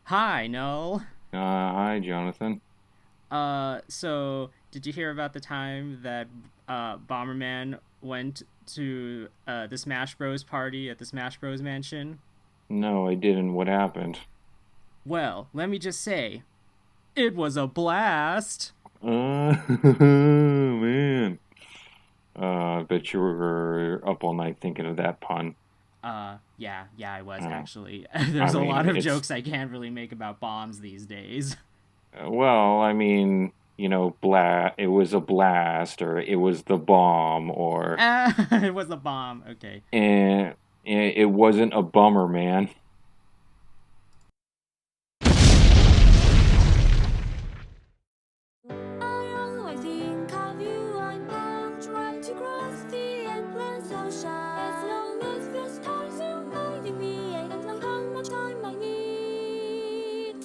Hi, Null. Hi, Jonathan. So did you hear about the time that Bomberman went to the Smash Bros. Party at the Smash Bros. Mansion? No, I didn't. What happened? Well, let me just say, it was a blast. Man. I bet you were up all night thinking of that pun. Yeah, I was Uh, actually. I There's a mean, lot of it's jokes I can't really make about bombs these days. well, I mean, it was a blast, or it was the bomb, or It was a bomb. Okay. eh, it wasn't a bummer, man. I always think of you. I'm out trying to cross the endless ocean. As long as the stars are guiding me, I don't know how much time I need.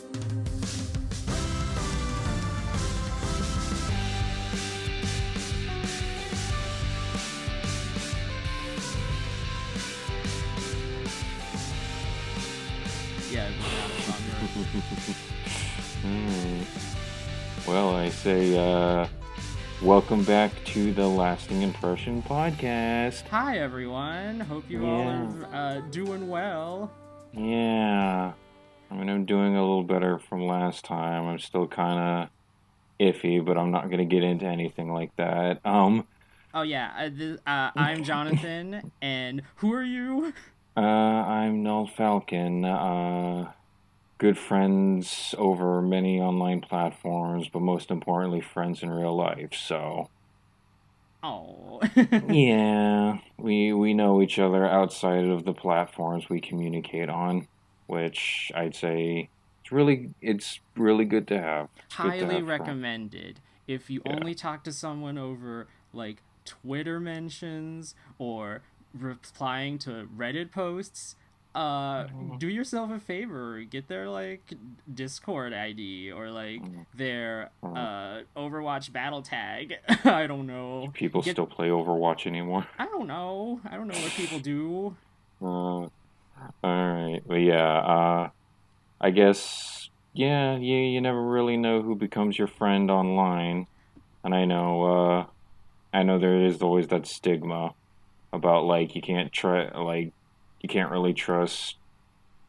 Yeah, it was not a bummer. Alright. Well, I say, welcome back to the Lasting Impression podcast. Hi, everyone. Hope you all Yeah. are doing well. Yeah. I mean, I'm doing a little better from last time. I'm still kind of iffy, but I'm not going to get into anything like that. Oh yeah, I'm Jonathan, and who are you? I'm Null Falcon. Good friends over many online platforms, but most importantly, friends in real life. So, Oh, yeah, we know each other outside of the platforms we communicate on, which I'd say it's really good to have. It's good to highly have friends. recommended. If you Yeah. only talk to someone over like Twitter mentions or replying to Reddit posts, do yourself a favor, get their like Discord ID or like their Overwatch battle tag. I don't know. People Get still play Overwatch anymore. I don't know. I don't know what people do. All right, but yeah, I guess yeah, you never really know who becomes your friend online, and I know there is always that stigma about like you can't really trust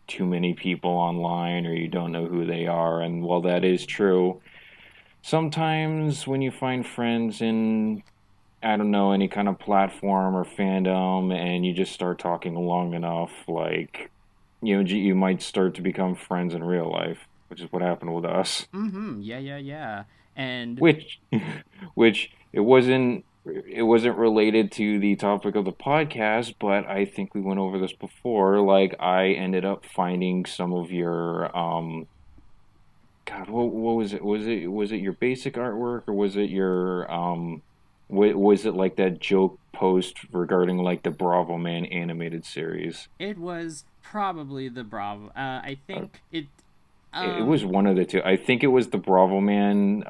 too many people online or you don't know who they are, and while that is true, sometimes when you find friends in I don't know, any kind of platform or fandom, and you just start talking long enough, like, you might start to become friends in real life, which is what happened with us. Mm-hmm. Yeah. And Which, which it wasn't related to the topic of the podcast, but I think we went over this before. Like, I ended up finding some of your, God, what was it? Was it your basic artwork, or was it your was it like that joke post regarding like the Bravo Man animated series? it was probably the Bravo. I Uh, think it. it was Um. one of the two. I think it was the Bravo Man,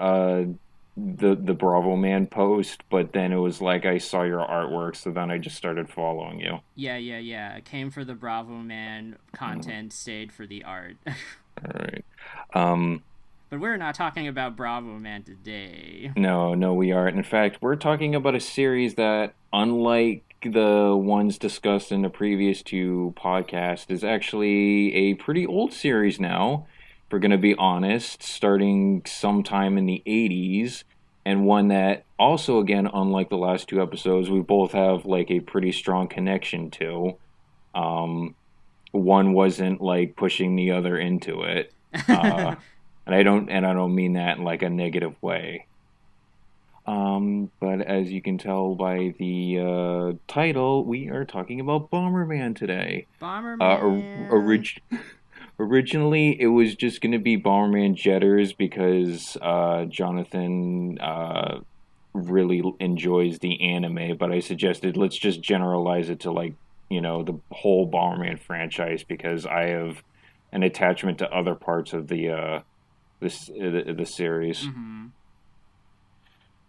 the Bravo Man post, but then it was like I saw your artwork, so then I just started following you. Yeah. Came for the Bravo Man Mm, content, stayed for the art. all right. Um, But we're not talking about Bravo Man today. no, no, we aren't. In fact, we're talking about a series that, unlike the ones discussed in the previous two podcasts, is actually a pretty old series now, if we're going to be honest, starting sometime in the 80s, and one that also, again, unlike the last two episodes, we both have like a pretty strong connection to. Um, One wasn't like pushing the other into it. Uh, and I don't mean that in like a negative way. But as you can tell by the title, we are talking about Bomberman today. Bomberman. Originally, it was just going to be Bomberman Jetters because Jonathan really enjoys the anime, but I suggested let's just generalize it to like, the whole Bomberman franchise because I have an attachment to other parts of the series. Mm-hmm.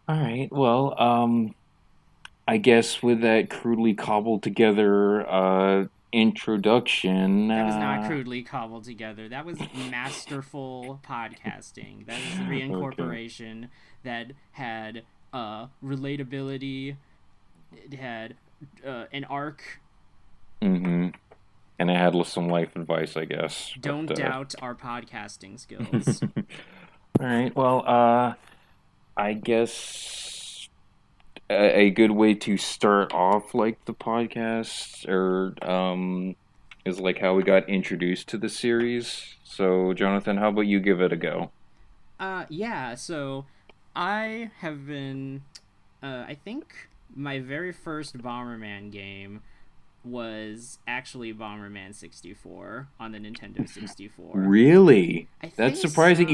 All right. Well, I guess with that crudely cobbled together introduction. That was not crudely cobbled together. That was masterful podcasting. That is reincorporation that had relatability. It had an arc. Mm-hmm. And it had some life advice, I guess. Don't doubt our podcasting skills. All right. Well, I guess a good way to start off like the podcast or is like how we got introduced to the series. So, Jonathan, how about you give it a go? Yeah, so I have been I think my very first Bomberman game was actually Bomberman 64 on the Nintendo 64. Really? That's think surprising. so.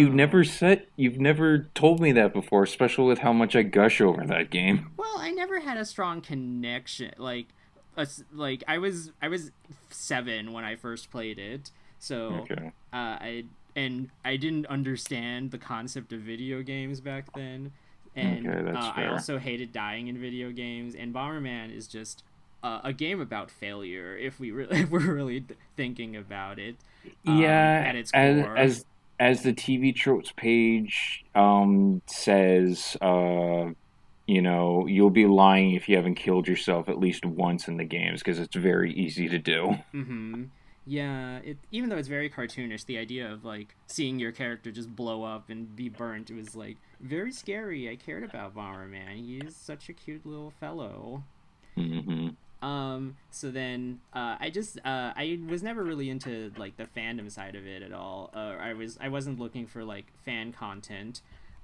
You've never told me that before, especially with how much I gush over that game. Well, I never had a strong connection. Like I was 7 when I first played it, so Okay. I didn't understand the concept of video games back then, and Okay, that's I fair. also hated dying in video games. And Bomberman is just a game about failure. If we're really thinking about it, Yeah, at its core. as the TV tropes page says, you'll be lying if you haven't killed yourself at least once in the games because it's very easy to do. Mm-hmm. Yeah, even though it's very cartoonish, the idea of like seeing your character just blow up and be burnt was like very scary. I cared about Bomberman. He's such a cute little fellow. Mm-hmm. So then, I was never really into like the fandom side of it at all. I wasn't looking for like fan content.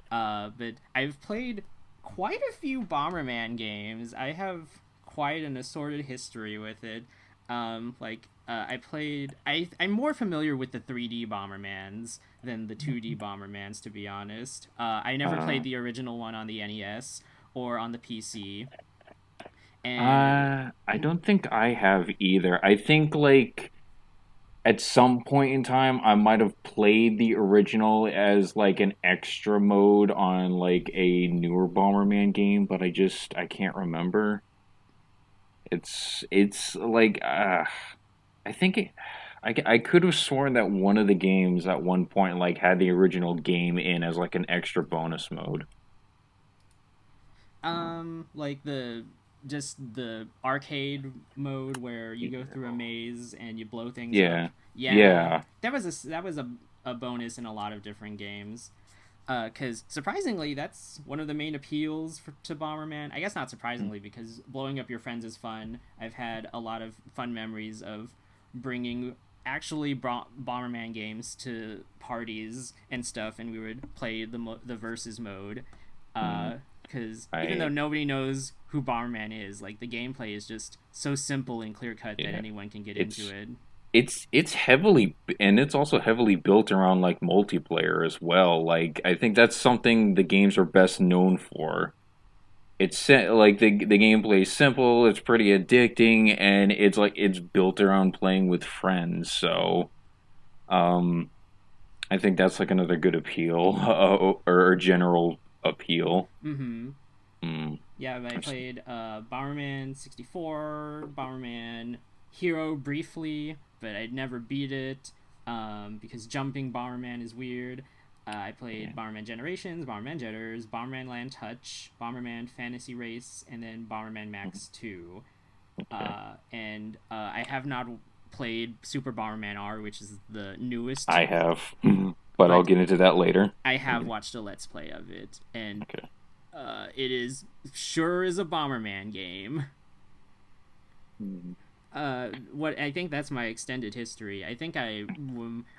But I've played quite a few Bomberman games. I have quite an assorted history with it. I'm more familiar with the 3D Bombermans than the 2D Bombermans, to be honest. I never played the original one on the NES or on the PC. And I don't think I have either. I think like at some point in time I might have played the original as like an extra mode on like a newer Bomberman game, but I can't remember. It's like I think I could have sworn that one of the games at one point like had the original game in as like an extra bonus mode. like the arcade mode where you go through a maze and you blow things Yeah. up. Yeah. That was a bonus in a lot of different games. Because surprisingly, that's one of the main appeals to Bomberman. I guess not surprisingly, because blowing up your friends is fun. I've had a lot of fun memories of bringing actually Bomberman games to parties and stuff, and we would play the versus mode. Because even though nobody knows who Bomberman is, like the gameplay is just so simple and clear cut that anyone can get into it. It's heavily, and it's also heavily built around like multiplayer as well. Like I think that's something the games are best known for. It's like the gameplay is simple, it's pretty addicting, and it's built around playing with friends. So, I think that's like another good appeal or general appeal. Mm-hmm. Mm. Yeah, I played Bomberman 64, Bomberman Hero briefly, but I'd never beat it because jumping Bomberman is weird. I played Bomberman Generations, Bomberman Jetters, Bomberman Land Touch, Bomberman Fantasy Race, and then Bomberman Max 2. And I have not played Super Bomberman R, which is the newest. I have, but I'll get into that later. I have watched a Let's Play of it, and it is sure is a Bomberman game. What I think that's my extended history. I think I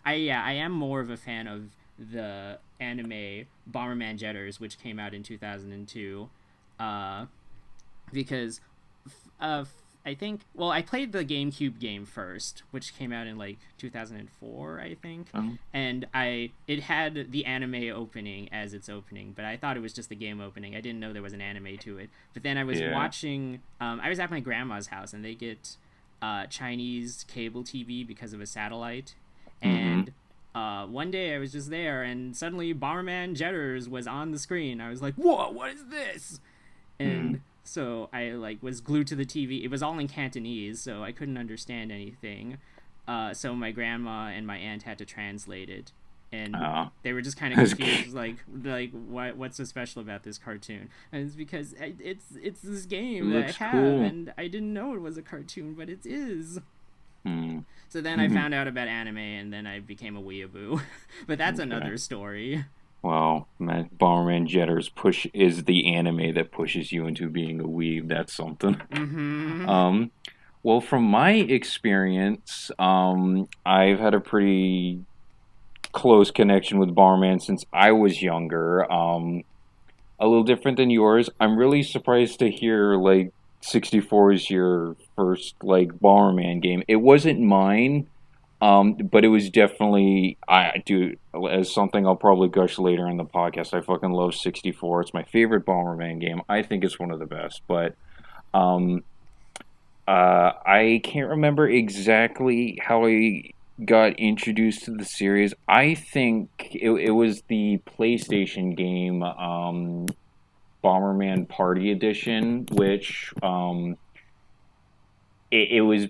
am more of a fan of the anime Bomberman Jetters, which came out in 2002, because I think I played the GameCube game first, which came out in like 2004, I think, and it had the anime opening as its opening, but I thought it was just the game opening. I didn't know there was an anime to it. But then I was watching. I was at my grandma's house, and they get Chinese cable TV because of a satellite, and one day I was just there, and suddenly Bomberman Jetters was on the screen. I was like, "Whoa, what is this?" And so I like was glued to the TV. It was all in Cantonese, so I couldn't understand anything. So my grandma and my aunt had to translate it, and they were just kind of confused, like what's so special about this cartoon? And it's because it's this game that I have, cool. And I didn't know it was a cartoon, but it is. So then I found out about anime, and then I became a weeaboo. But that's another story. Well, man, Bomberman Jetter's push is the anime that pushes you into being a weeb. That's something. Well, from my experience, I've had a pretty close connection with Bomberman since I was younger. A little different than yours. I'm really surprised to hear, like, 64 is your first, like, Bomberman game. It wasn't mine. But it was definitely, as something I'll probably gush later in the podcast, I fucking love 64. It's my favorite Bomberman game. I think it's one of the best, but I can't remember exactly how I got introduced to the series. I think it was the PlayStation game, Bomberman Party Edition, which... It was,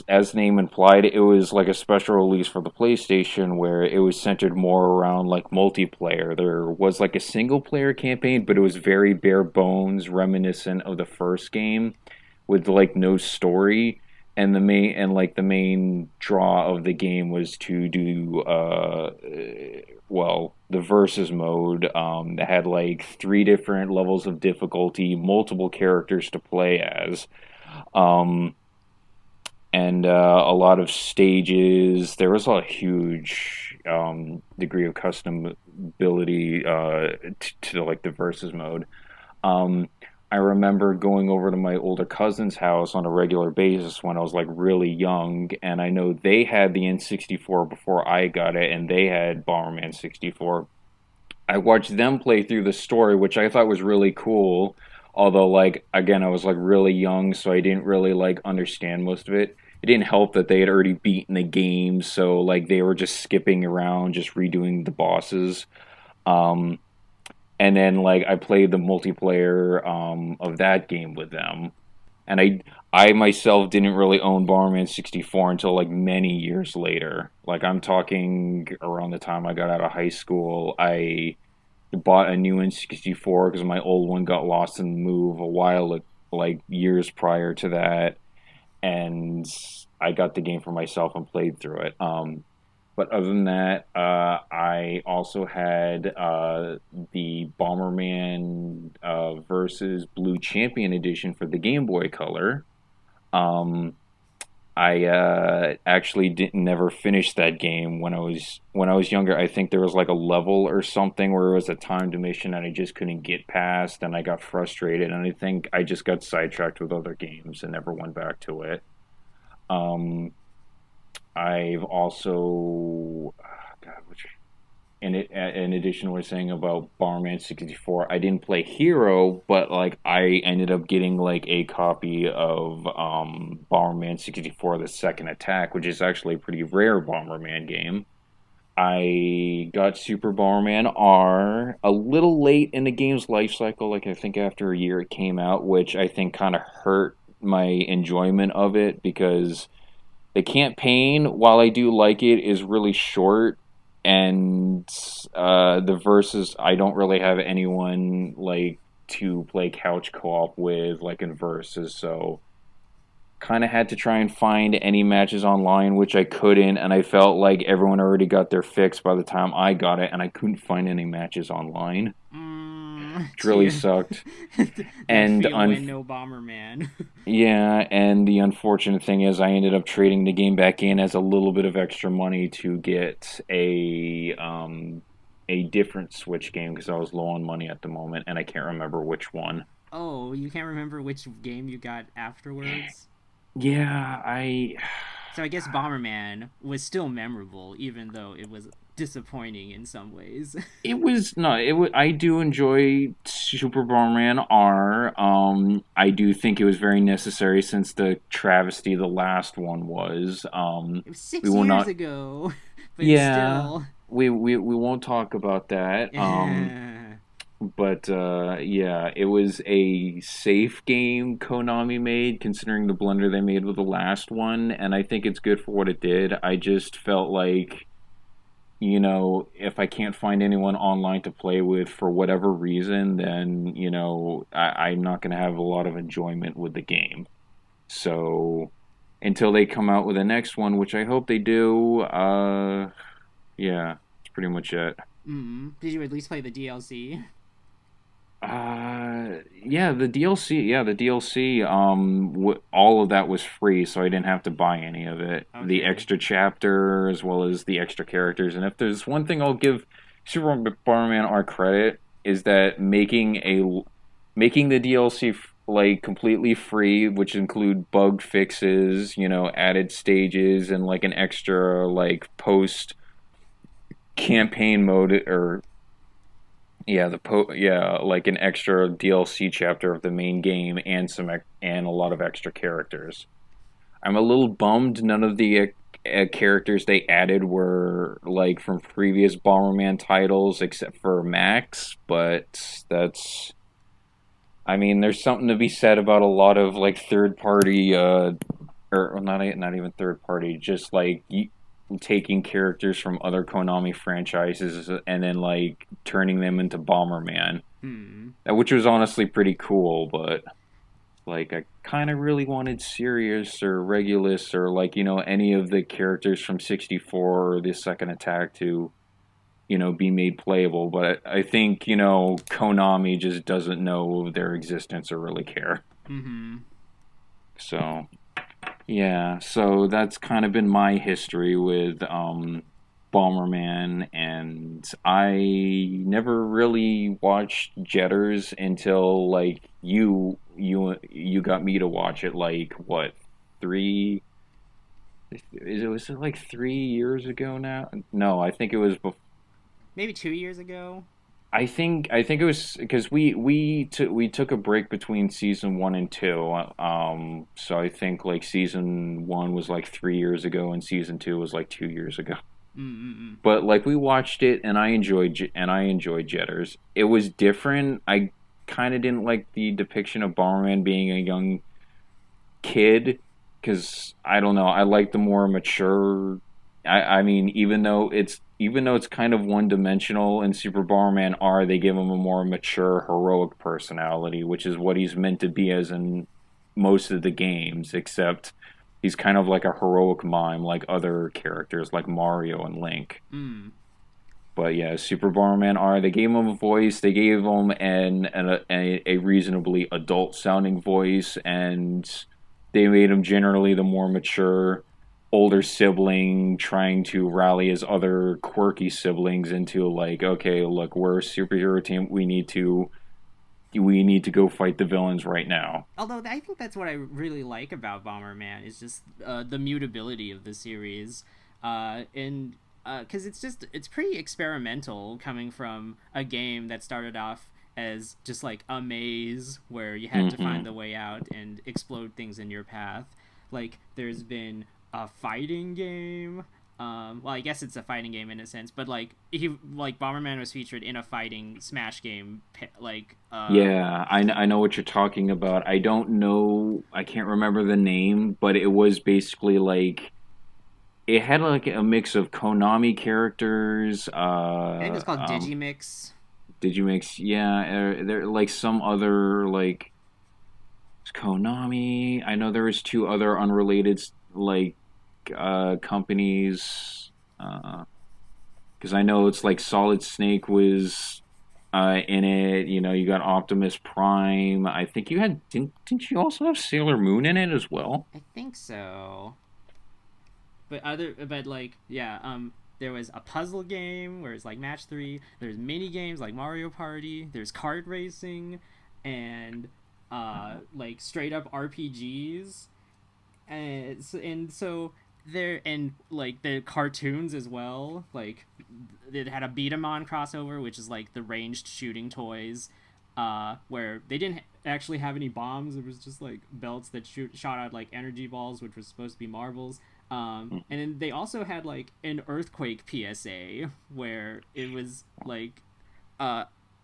as the name implied, it was like a special release for the PlayStation where it was centered more around like multiplayer. There was like a single player campaign, but it was very bare bones, reminiscent of the first game, with like no story. And the main draw of the game was to do the versus mode that had like 3 different levels of difficulty, multiple characters to play as. And a lot of stages. There was a huge degree of customability to like the versus mode. I remember going over to my older cousin's house on a regular basis when I was like really young, and I know they had the N64 before I got it, and they had Bomberman 64. I watched them play through the story, which I thought was really cool. Although, like, again, I was, like, really young, so I didn't really, like, understand most of it. It didn't help that they had already beaten the game, so, like, they were just skipping around, just redoing the bosses. And then, like, I played the multiplayer of that game with them. And I myself didn't really own Bomberman 64 until, like, many years later. Like, I'm talking around the time I got out of high school. I bought a new N64 because my old one got lost in the move a while, like years prior to that, and I got the game for myself and played through it. But other than that, I also had the Bomberman versus Blue Champion Edition for the Game Boy Color. I actually never finished that game when I was younger. I think there was like a level or something where it was a timed mission and I just couldn't get past, and I got frustrated, and I think I just got sidetracked with other games and never went back to it. I've also in addition to what I was saying about Bomberman 64, I didn't play Hero, but like I ended up getting like a copy of Bomberman 64: The Second Attack, which is actually a pretty rare Bomberman game. I got Super Bomberman R a little late in the game's life cycle, like I think after a year it came out, which I think kind of hurt my enjoyment of it because the campaign, while I do like it, is really short. And the verses, I don't really have anyone like to play couch co-op with, like in verses, so kind of had to try and find any matches online, which I couldn't, and I felt like everyone already got their fix by the time I got it, and I couldn't find any matches online. It really sucked. And no Bomberman. Yeah, and the unfortunate thing is I ended up trading the game back in as a little bit of extra money to get a different Switch game because I was low on money at the moment, and I can't remember which one. Oh, you can't remember which game you got afterwards? Yeah, So I guess Bomberman was still memorable, even though it was disappointing in some ways. I do enjoy Super Bomberman R. I do think it was very necessary since the travesty the last one was. It was 6 years ago. But yeah, still. we won't talk about that. But yeah, it was a safe game Konami made, considering the blunder they made with the last one, and I think it's good for what it did. I just felt like, if I can't find anyone online to play with for whatever reason, then, I'm not going to have a lot of enjoyment with the game. So until they come out with the next one, which I hope they do, yeah, that's pretty much it. Did you at least play the DLC? Yeah, the DLC. Yeah, the DLC. All of that was free, so I didn't have to buy any of it. Okay. The extra chapter, as well as the extra characters. And if there's one thing I'll give Super Bomberman our credit, is that making the DLC like completely free, which include bug fixes, added stages, and like an extra like post campaign mode or yeah, like an extra DLC chapter of the main game and and a lot of extra characters. I'm a little bummed none of the characters they added were like from previous Bomberman titles except for Max, but that's I mean, there's something to be said about a lot of like third party or not even third party, just like taking characters from other Konami franchises and then like turning them into Bomberman, which was honestly pretty cool. But like, I kind of really wanted Sirius or Regulus or like any of the characters from 64 or the Second Attack to be made playable. But I think Konami just doesn't know of their existence or really care. So yeah, so that's kind of been my history with Bomberman, and I never really watched Jetters until like you got me to watch it like what 3 was it like 3 years ago now? No, I think it was maybe 2 years ago. I think it was because we took a break between season 1 and 2. So I think like season 1 was like 3 years ago, and season 2 was like 2 years ago. But like we watched it, and I enjoyed Jetters. It was different. I kind of didn't like the depiction of Bomberman being a young kid because I don't know. I like the more mature. I mean, even though it's kind of one dimensional in Super Bomberman R, they give him a more mature, heroic personality, which is what he's meant to be as in most of the games, except he's kind of like a heroic mime like other characters like Mario and Link. But yeah, Super Bomberman R, they gave him a voice, they gave him a reasonably adult sounding voice, and they made him generally the more mature older sibling trying to rally his other quirky siblings into like, okay, look, we're a superhero team. We need to go fight the villains right now. Although I think that's what I really like about Bomberman is just the mutability of the series, and because it's pretty experimental coming from a game that started off as just like a maze where you had to find the way out and explode things in your path. Like there's been a fighting game. Well, I guess it's a fighting game in a sense, but like Bomberman was featured in a fighting Smash game. Yeah, I know what you're talking about. I don't know. I can't remember the name, but it was basically like it had like a mix of Konami characters. I think it's called Digimix. Digimix, yeah. There like some other like Konami. I know there was 2 other unrelated like companies because I know it's like Solid Snake was in it. You got Optimus Prime. I think you had didn't you also have Sailor Moon in it as well? I think so. But there was a puzzle game where it's like Match 3. There's mini games like Mario Party. There's kart racing, and like straight up RPGs, and so there, and like the cartoons as well. Like it had a Beat 'em on crossover, which is like the ranged shooting toys, where they didn't actually have any bombs. It was just like belts that shot out like energy balls, which was supposed to be marbles. And then they also had like an earthquake PSA where it was like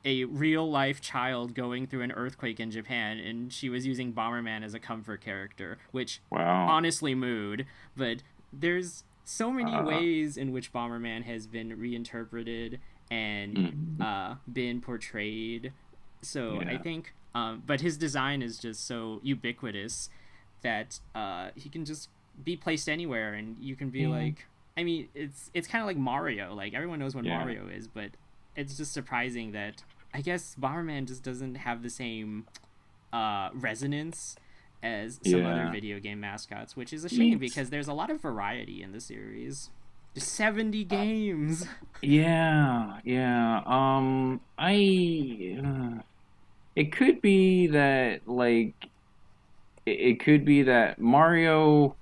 a real life child going through an earthquake in Japan, and she was using Bomberman as a comfort character, which Wow. honestly mood. But there's so many Uh, ways in which Bomberman has been reinterpreted and mm, been portrayed. So I yeah. think, but his design is just so ubiquitous that he can just be placed anywhere, and you can be Yeah. like, I mean, it's kind of like Mario. Like everyone knows what Yeah. Mario is, but it's just surprising that I guess Bomberman just doesn't have the same resonance as some other Yeah. video game mascots, which is a shame It's because there's a lot of variety in the series. There's 70 games. yeah, yeah. It could be that it could be that Mario.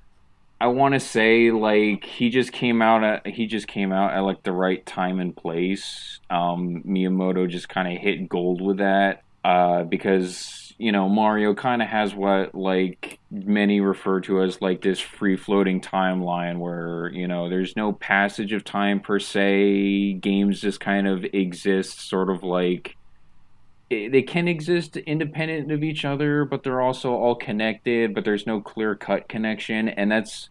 I want to say like he just came out at like the right time and place. Miyamoto just kind of hit gold with that. Because Mario kind of has what like many refer to as like this free floating timeline where there's no passage of time per se. Games just kind of exist, sort of like they can exist independent of each other, but they're also all connected. But there's no clear cut connection, and that's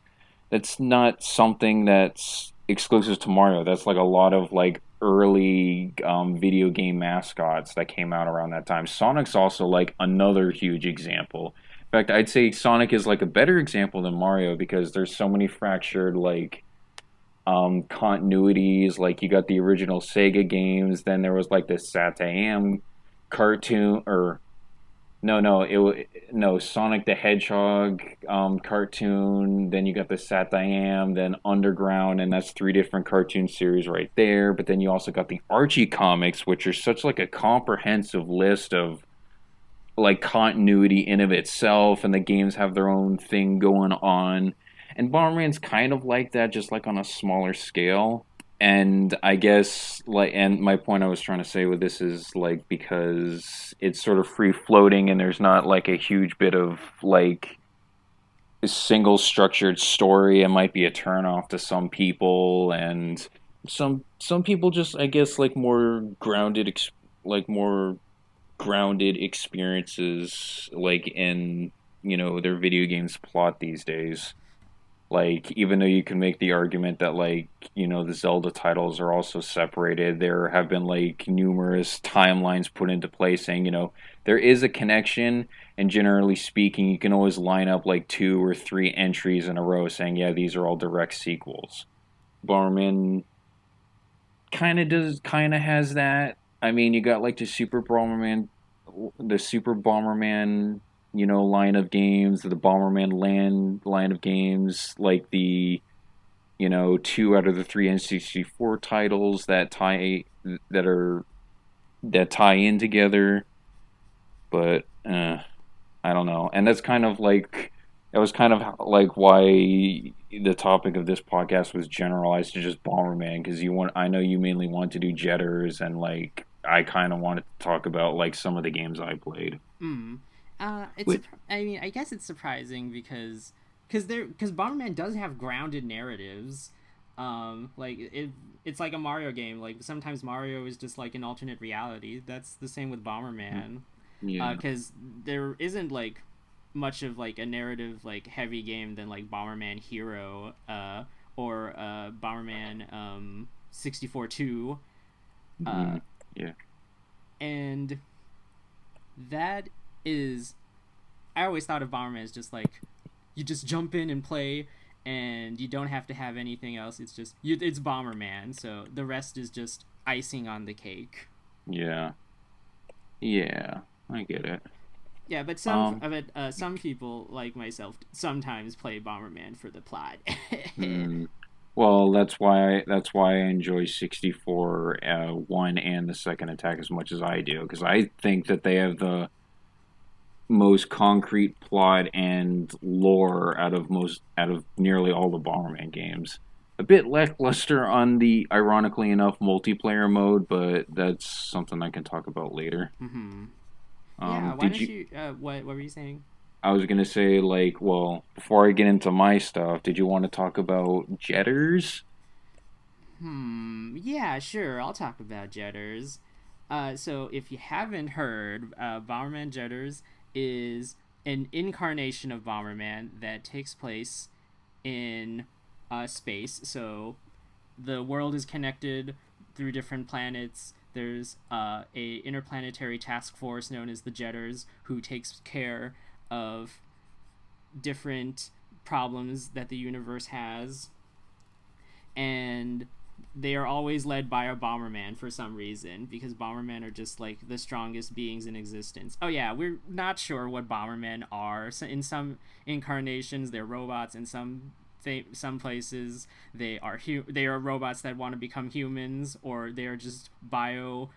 not something that's exclusive to Mario. That's like a lot of like early video game mascots that came out around that time. Sonic's also like another huge example. In fact, I'd say Sonic is like a better example than Mario because there's so many fractured like continuities. Like you got the original Sega games, then there was like the Satam cartoon or no, Sonic the Hedgehog cartoon. Then you got the Satam, then Underground, and that's three different cartoon series right there. But then you also got the Archie comics, which are such like a comprehensive list of like continuity in of itself, and the games have their own thing going on. And Bomberman's kind of like that, just like on a smaller scale. And I guess like, and my point I was trying to say with this is like because it's sort of free floating and there's not like a huge bit of like a single structured story. It might be a turnoff to some people, and some people just I guess like like more grounded experiences like in their video games plot these days. Like even though you can make the argument that like the Zelda titles are also separated, there have been like numerous timelines put into place saying there is a connection, and generally speaking you can always line up like two or three entries in a row saying yeah, these are all direct sequels. Bomberman kind of has that. I mean, you got like the Super Bomberman, line of games, the Bomberman Land line of games, like the, two out of the three N64 titles that are that tie in together. But I don't know, and that's kind of like that was kind of like why the topic of this podcast was generalized to just Bomberman because I know you mainly want to do Jetters and like I kind of wanted to talk about like some of the games I played. Hmm. Wait, I mean, I guess it's surprising because Bomberman does have grounded narratives. Like it's like a Mario game. Like sometimes Mario is just like an alternate reality. That's the same with Bomberman. yeah, Because there isn't like much of like a narrative like heavy game than like Bomberman Hero or Bomberman 64 2 uh, yeah, and that is I always thought of Bomberman as just like you just jump in and play and you don't have to have anything else. It's just it's Bomberman, so the rest is just icing on the cake. yeah, yeah. I get it. Yeah, but Um, some people like myself sometimes play Bomberman for the plot. mm, well, that's why I enjoy 64 one and the second attack as much as I do because I think that they have the most concrete plot and lore out of nearly all the Bomberman games. A bit lackluster on the ironically enough multiplayer mode, but that's something I can talk about later. Hmm. Yeah, why Did don't you? you what were you saying? I was gonna say like, well, before I get into my stuff, did you want to talk about Jetters? Yeah, sure. I'll talk about Jetters. So if you haven't heard, Bomberman Jetters is an incarnation of Bomberman that takes place in space. So the world is connected through different planets. There's a interplanetary task force known as the Jetters who takes care of different problems that the universe has, and they are always led by a Bomberman for some reason, because Bombermen are just like the strongest beings in existence. Oh yeah, we're not sure what Bombermen are. So in some incarnations, they're robots. In some places, they are robots that want to become humans, or they are just biomechanical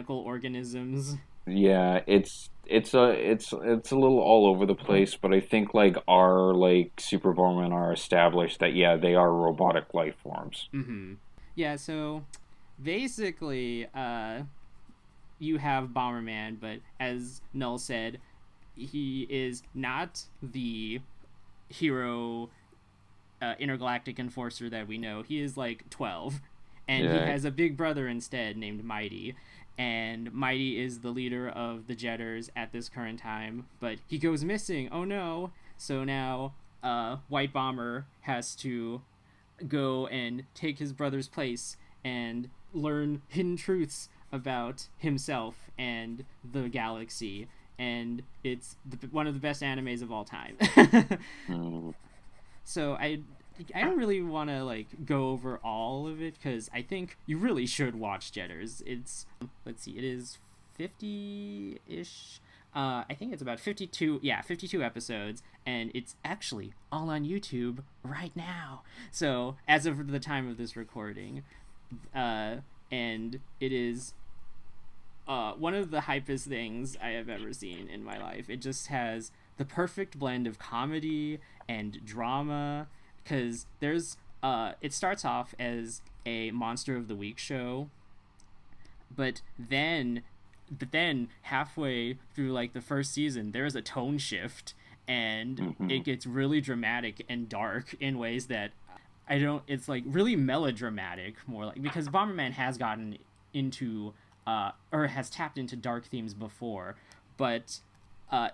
organisms. Yeah, it's a little all over the place, but I think like our like super Superborgmen are established that yeah, they are robotic life forms. Mm-hmm. Yeah, so basically, you have Bomberman, but as Null said, he is not the hero intergalactic enforcer that we know. He is like 12, and he Yeah. has a big brother instead named Mighty. And Mighty is the leader of the Jetters at this current time, but he goes missing. Oh no! So now, White Bomber has to go and take his brother's place and learn hidden truths about himself and the galaxy. And it's one of the best animes of all time. Mm. So I don't really want to like go over all of it, because I think you really should watch Jetters. It's, let's see, it is 50-ish. I think it's about 52. Yeah, 52 episodes, and it's actually all on YouTube right now. So as of the time of this recording, and it is one of the hypest things I have ever seen in my life. It just has the perfect blend of comedy and drama, because there's it starts off as a Monster of the Week show, but then halfway through like the first season, there's a tone shift, and it gets really dramatic and dark in ways that I don't it's like really melodramatic, more like, because Bomberman has gotten into or has tapped into dark themes before, but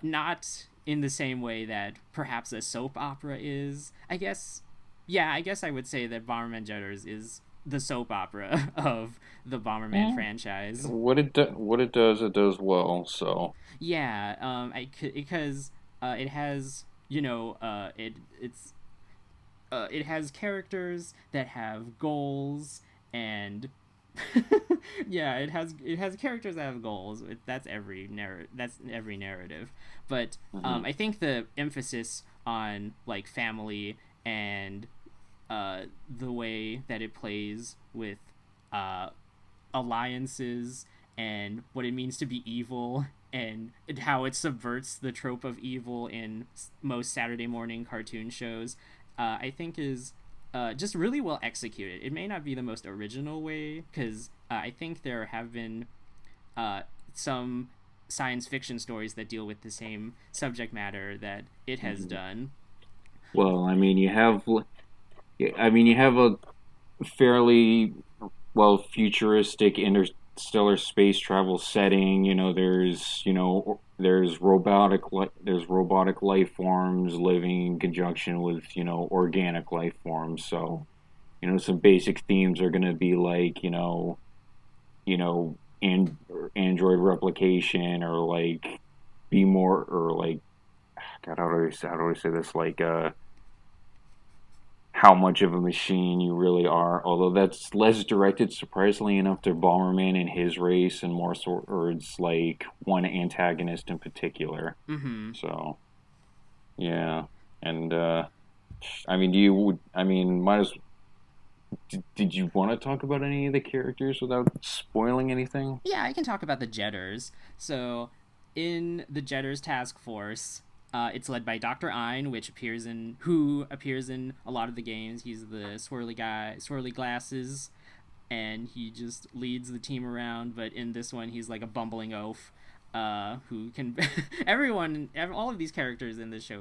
not in the same way that perhaps a soap opera is. I guess I would say that Bomberman Jetters is the soap opera of the Bomberman franchise. What it it does well. So Yeah, because it has, it has characters that have goals, and yeah, it has characters that have goals. That's every narrative, but I think the emphasis on like family and the way that it plays with alliances and what it means to be evil, and how it subverts the trope of evil in most Saturday morning cartoon shows, I think is just really well executed. It may not be the most original way, because I think there have been some science fiction stories that deal with the same subject matter that it has done. well, you have a fairly well futuristic interstellar space travel setting. There's robotic life forms living in conjunction with organic life forms. So some basic themes are going to be like android replication, or like be more, or like, God, how do I say this, like how much of a machine you really are. Although that's less directed, surprisingly enough, to Bomberman and his race, and more towards like one antagonist in particular. Mm-hmm. So, yeah, and I mean, might as. Did you want to talk about any of the characters without spoiling anything? Yeah, I can talk about the Jetters. So, in the Jetters task force, it's led by Dr. Ein, who appears in a lot of the games. He's the swirly guy, swirly glasses, and he just leads the team around. But in this one, he's like a bumbling oaf, who can all of these characters in this show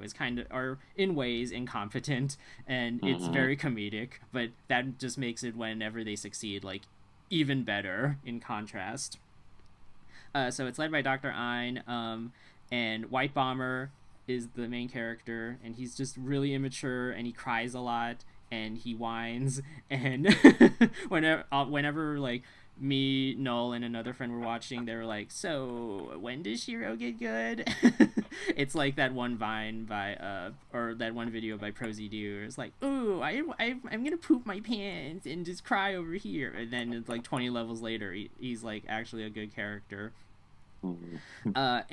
are in ways incompetent, and it's very comedic. But that just makes it, whenever they succeed, like even better in contrast. So it's led by Dr. Ein, and White Bomber is the main character, and he's just really immature, and he cries a lot, and he whines, and whenever like me, Null, and another friend were watching, they were like, "So when does Shiro get good?" It's like that one Vine by or that one video by ProZDU. It's like, "Ooh, I'm gonna poop my pants and just cry over here," and then it's like 20 levels later, he's like actually a good character. But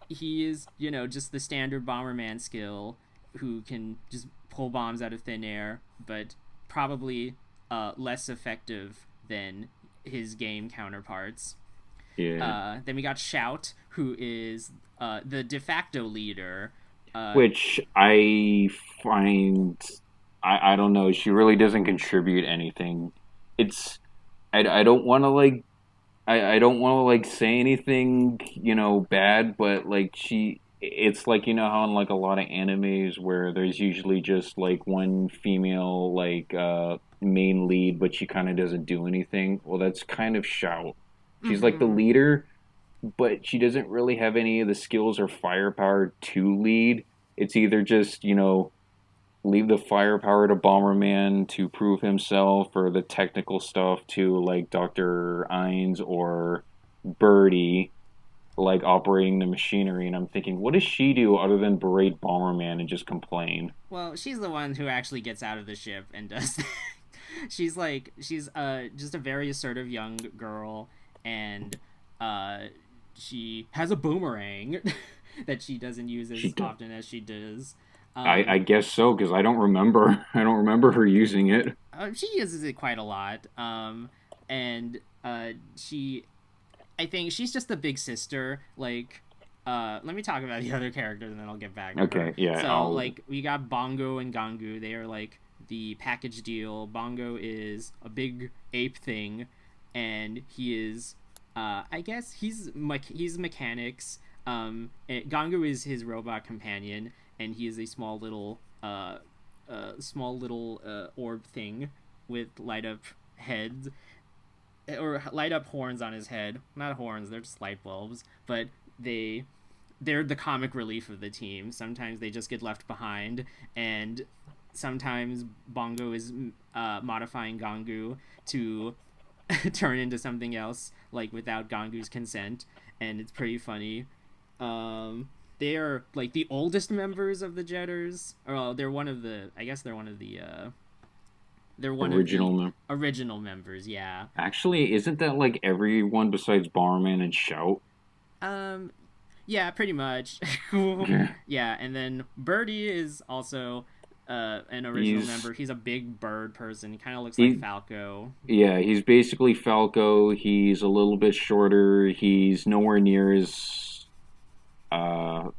he is, just the standard Bomberman skill, who can just pull bombs out of thin air, but probably less effective than his game counterparts. Yeah. Then we got Shout, who is the de facto leader. Which I find, I don't know, she really doesn't contribute anything. I don't want to like, I don't want to like say anything, bad, but like it's like, how in like a lot of animes where there's usually just like one female like main lead, but she kind of doesn't do anything. Well, that's kind of Shout. She's like the leader, but she doesn't really have any of the skills or firepower to lead. It's either just, leave the firepower to Bomberman to prove himself, or the technical stuff to like Dr. Ainz or Birdie, like operating the machinery. And I'm thinking, what does she do other than berate Bomberman and just complain? Well, she's the one who actually gets out of the ship and does that. She's just a very assertive young girl, and she has a boomerang that she doesn't use as often as she does. I guess so, because I don't remember her using it. She uses it quite a lot. And I think she's just the big sister. Like, let me talk about the other characters, and then I'll get back to her. Yeah. So, like, we got Bongo and Gangu. They are, like, the package deal. Bongo is a big ape thing, and he is, I guess, he's mechanics. Gangu is his robot companion, and he is a small little orb thing with light up heads, or light up horns on his head. Not horns, they're just light bulbs, but they're the comic relief of the team. Sometimes they just get left behind, and sometimes Bongo is modifying Gangu to turn into something else, like without Gangu's consent, and it's pretty funny. They are like the oldest members of the Jetters. Or they're one of the original members, yeah. Actually, isn't that like everyone besides Bomberman and Shout? Yeah, pretty much. Yeah, and then Birdie is also an original member. He's a big bird person. He kind of looks like Falco. Yeah, he's basically Falco. He's a little bit shorter. He's nowhere near as, for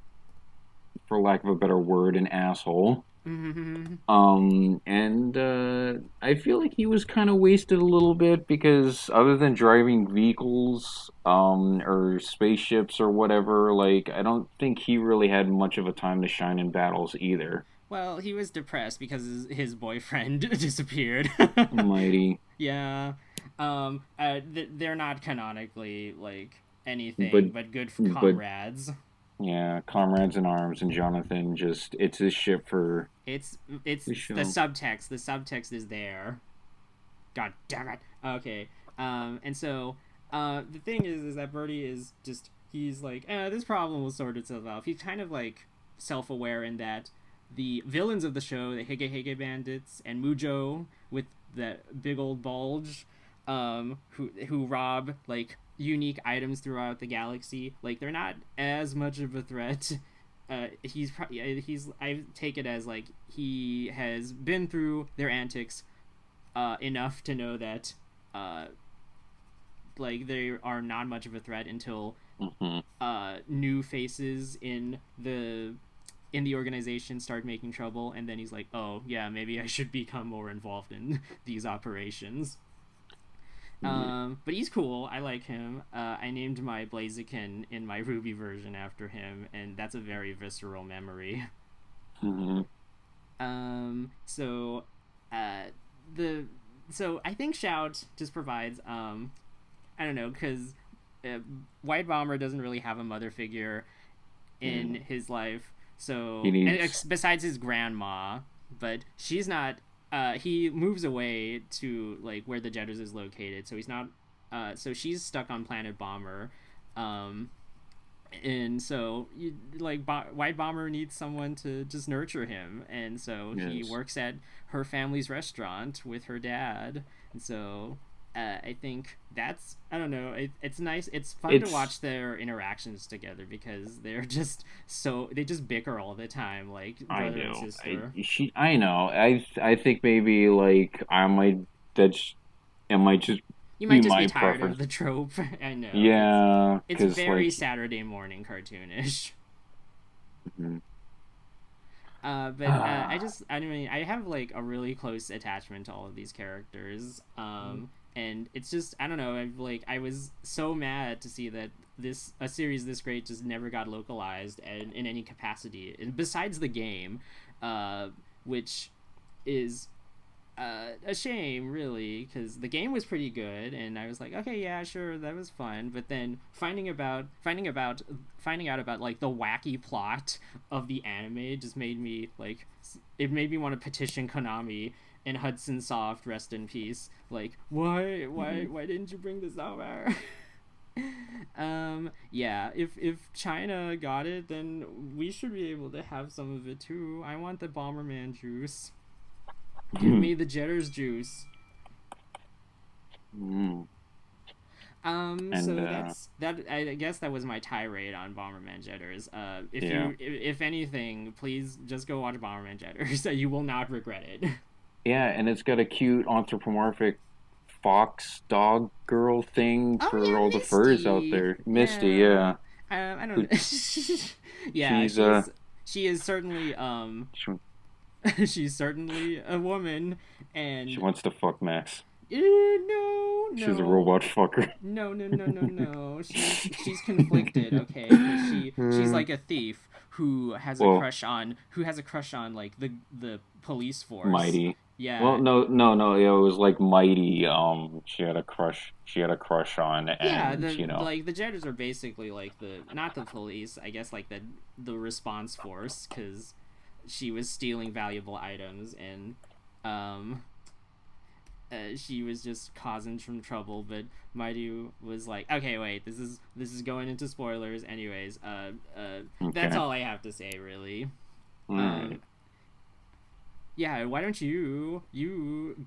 lack of a better word, an asshole. Mm-hmm. And I feel like he was kind of wasted a little bit, because other than driving vehicles, or spaceships or whatever, like, I don't think he really had much of a time to shine in battles either. Well, he was depressed because his boyfriend disappeared. Mighty. Yeah. They're not canonically, like, anything, but good for comrades. Yeah, comrades in arms, and Jonathan it's his ship for... It's the subtext. The subtext is there. God damn it. Okay. And so, the thing is that Birdie is just, he's like, this problem will sort itself out. He's kind of, like, self-aware in that the villains of the show, the Hege Hege Bandits, and Mujo, with that big old bulge, who rob, like, unique items throughout the galaxy, like, they're not as much of a threat. I take it as, like, he has been through their antics enough to know that like, they are not much of a threat until new faces in the organization start making trouble, and then he's like, oh yeah, maybe I should become more involved in these operations. But he's cool. I like him. I named my Blaziken in my Ruby version after him, and that's a very visceral memory. So I think Shout just provides I don't know, because White Bomber doesn't really have a mother figure in his life. So, He needs. besides his grandma, but she's not. He moves away to like where the Jetters is located, so he's not. So she's stuck on Planet Bomber, and so White Bomber needs someone to just nurture him, and so he Yes. works at her family's restaurant with her dad, and so I think that's I don't know. It's nice. It's fun to It's. watch their interactions together because they're just they just bicker all the time, like I brother and know. sister. I know. I think maybe like I might. That's. It might just You be might just be my tired preference. of the trope. I know Yeah, it's because very like. Saturday morning cartoonish. Mhm. But I mean, I have like a really close attachment to all of these characters. And it's just, I don't know, I was so mad to see that a series this great just never got localized and in any capacity, and besides the game, which is a shame, really, because the game was pretty good, and I was like, okay, yeah, sure, that was fun. But then finding out about like the wacky plot of the anime just made me like it made me want to petition Konami and Hudson Soft, rest in peace. Like, why didn't you bring this over? Yeah, if China got it, then we should be able to have some of it too. I want the Bomberman juice. Give me the Jetters juice. Mm. And So that's that. I guess that was my tirade on Bomberman Jetters. If anything, please just go watch Bomberman Jetters. You will not regret it. yeah, and it's got a cute anthropomorphic fox dog girl thing Oh for all yeah, the furs out Misty. there. Misty, Yeah. yeah. I don't Who- know. Yeah, She's she is certainly she, she's certainly a woman, she and wants to fuck Max. no, She's a robot fucker. no. She's conflicted, okay? 'Cause she's like a thief who has a Well, crush on like the police force. Mighty. Well, Yeah, no. Yeah, it was like Mighty. She had a crush. She had a crush on, yeah. and The Jetters are basically like not the police, I guess, like the response force, because she was stealing valuable items and she was just causing some trouble, but Mighty was like, okay, wait, this is going into spoilers. Anyways, that's okay. all I have to say, really. Mm. Yeah, why don't you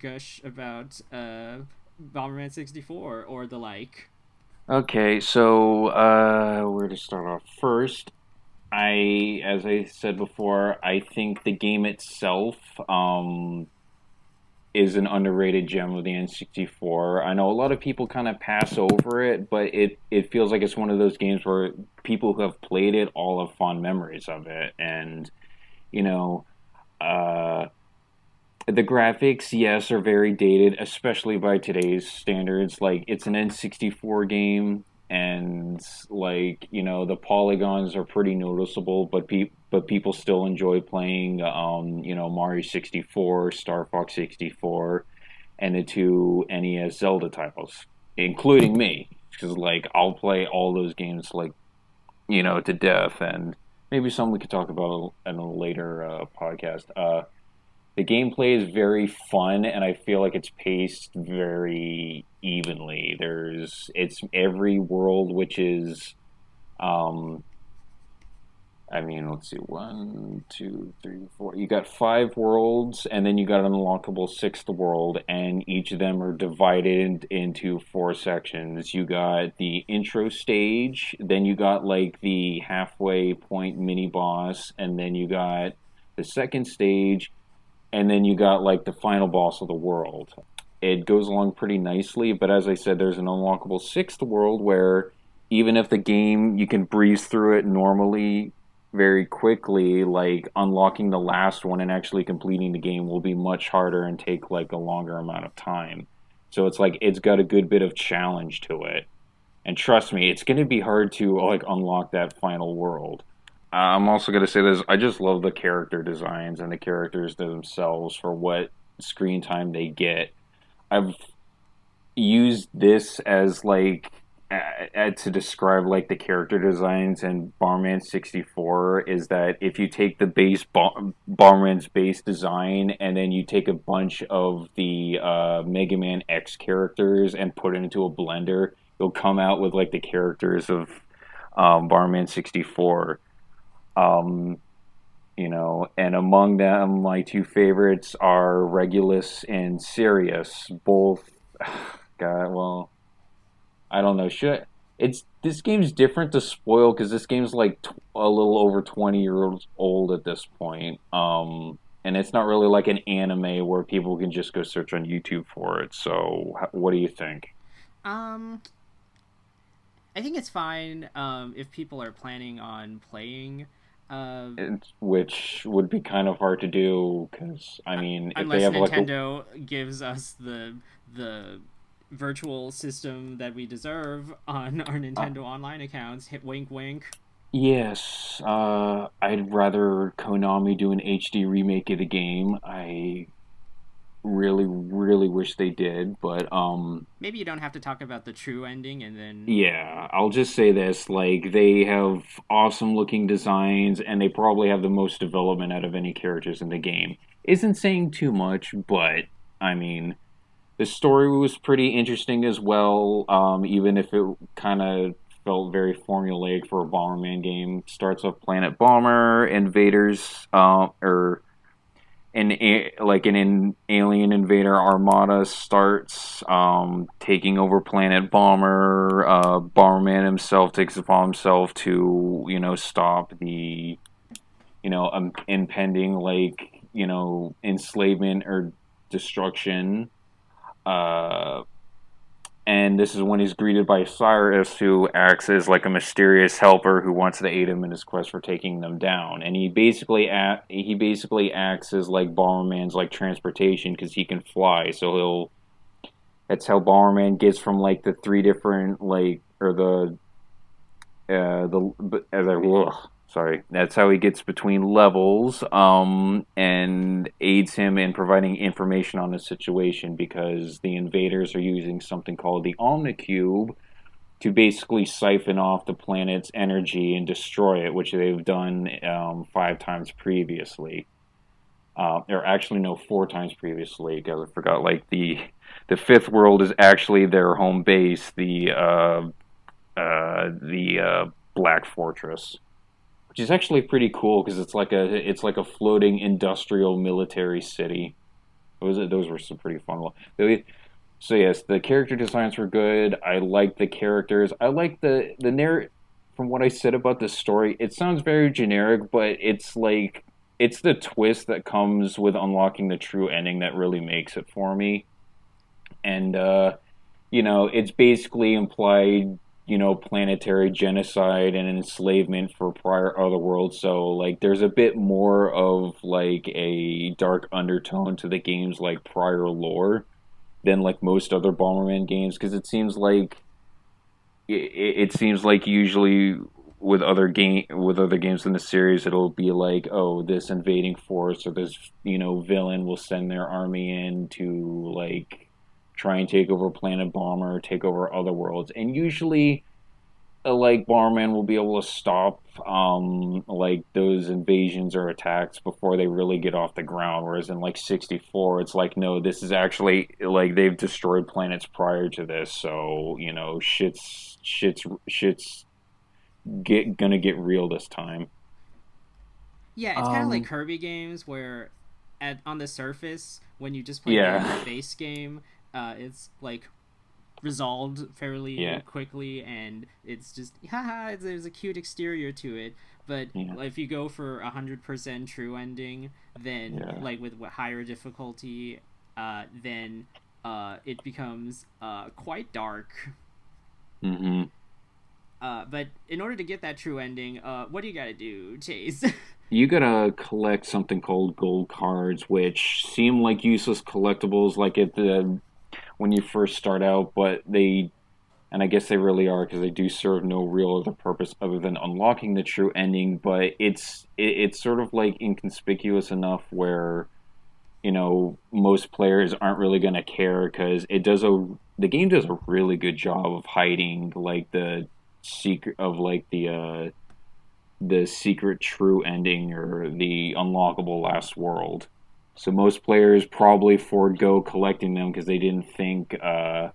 gush about Bomberman 64 or the like? Okay, so where to start off? First, as I said before, I think the game itself is an underrated gem of the N64. I know a lot of people kind of pass over it, but it feels like it's one of those games where people who have played it all have fond memories of it. And, you know, uh, the graphics, yes, are very dated, especially by today's standards. Like, it's an N64 game, and like the polygons are pretty noticeable, but people still enjoy playing Mario 64, Star Fox 64, and the two NES Zelda titles, including me, because like I'll play all those games like to death, and maybe something we could talk about in a later podcast. The gameplay is very fun, and I feel like it's paced very evenly. It's every world, which is, let's see, one, two, three, four. You got 5 worlds, and then you got an unlockable 6th world, and each of them are divided into 4 sections. You got the intro stage, then you got like the halfway point mini boss, and then you got the second stage, and then you got like the final boss of the world. It goes along pretty nicely, but as I said, there's an unlockable 6th world where even if the game, you can breeze through it normally very quickly, like unlocking the last one and actually completing the game will be much harder and take like a longer amount of time. So it's like it's got a good bit of challenge to it. And trust me, it's going to be hard to like unlock that final world. I'm also going to say this, I just love the character designs and the characters themselves for what screen time they get. I've used this as like to describe like the character designs in Bomberman 64 is that if you take the Bomberman's base design and then you take a bunch of the Mega Man X characters and put it into a blender, you'll come out with like the characters of Bomberman 64. Um, and among them, my two favorites are Regulus and Sirius. Both, God, well, I don't know. It's this game's different to spoil because this game's like a little over 20 years old at this point. And it's not really like an anime where people can just go search on YouTube for it. So, what do you think? Um, I think it's fine if people are planning on playing. Uh, Which would be kind of hard to do because I mean, if they Unless have like a Nintendo gives us the virtual system that we deserve on our Nintendo Online accounts. Hit wink wink. yes, I'd rather Konami do an HD remake of the game. I really, really wish they did, but Maybe you don't have to talk about the true ending and then yeah, I'll just say this: like they have awesome looking designs, and they probably have the most development out of any characters in the game. Isn't saying too much, but I mean, the story was pretty interesting as well. Even if it kind of felt very formulaic for a Bomberman game. Starts off Planet Bomber, invaders, or an alien invader armada starts taking over Planet Bomber. Bomberman himself takes it upon himself to stop the impending enslavement or destruction. Uh, and this is when he's greeted by Cyrus, who acts as like a mysterious helper who wants to aid him in his quest for taking them down. And he basically acts as like Bomberman's like transportation because he can fly. So that's how Bomberman gets from like the three different that's how he gets between levels, and aids him in providing information on the situation because the invaders are using something called the Omnicube to basically siphon off the planet's energy and destroy it, which they've done 5 times previously. Or actually, no, 4 times previously, because I forgot. Like the fifth world is actually their home base, the Black Fortress, which is actually pretty cool because it's like a floating industrial military city. Those were some pretty fun. So yes, the character designs were good. I liked the characters. I like the narrative. From what I said about the story, it sounds very generic, but it's the twist that comes with unlocking the true ending that really makes it for me. And it's basically implied planetary genocide and enslavement for prior other worlds. So, like, there's a bit more of, like, a dark undertone to the game's, like, prior lore than, like, most other Bomberman games, because it seems like usually with other games in the series, it'll be like, oh, this invading force or this, villain will send their army in to, like, try and take over Planet Bomber, take over other worlds, and usually, like Bomberman will be able to stop like those invasions or attacks before they really get off the ground. Whereas in like 64, it's like no, this is actually like they've destroyed planets prior to this, so shit's gonna get real this time. yeah, it's kind of like Kirby games where on the surface when you just play Yeah. the base game, it's like resolved fairly Yeah. quickly and it's just there's a cute exterior to it, but Yeah. if you go for 100% true ending, then Yeah. like with higher difficulty, then it becomes quite dark. Mm-hmm. But in order to get that true ending, what do you gotta do, Chase? You gotta collect something called gold cards, which seem like useless collectibles, like when you first start out, and I guess they really are because they do serve no real other purpose other than unlocking the true ending. But it's sort of like inconspicuous enough where most players aren't really going to care because the game does a really good job of hiding like the secret of like the secret true ending or the unlockable last world. So most players probably forego collecting them because they didn't think there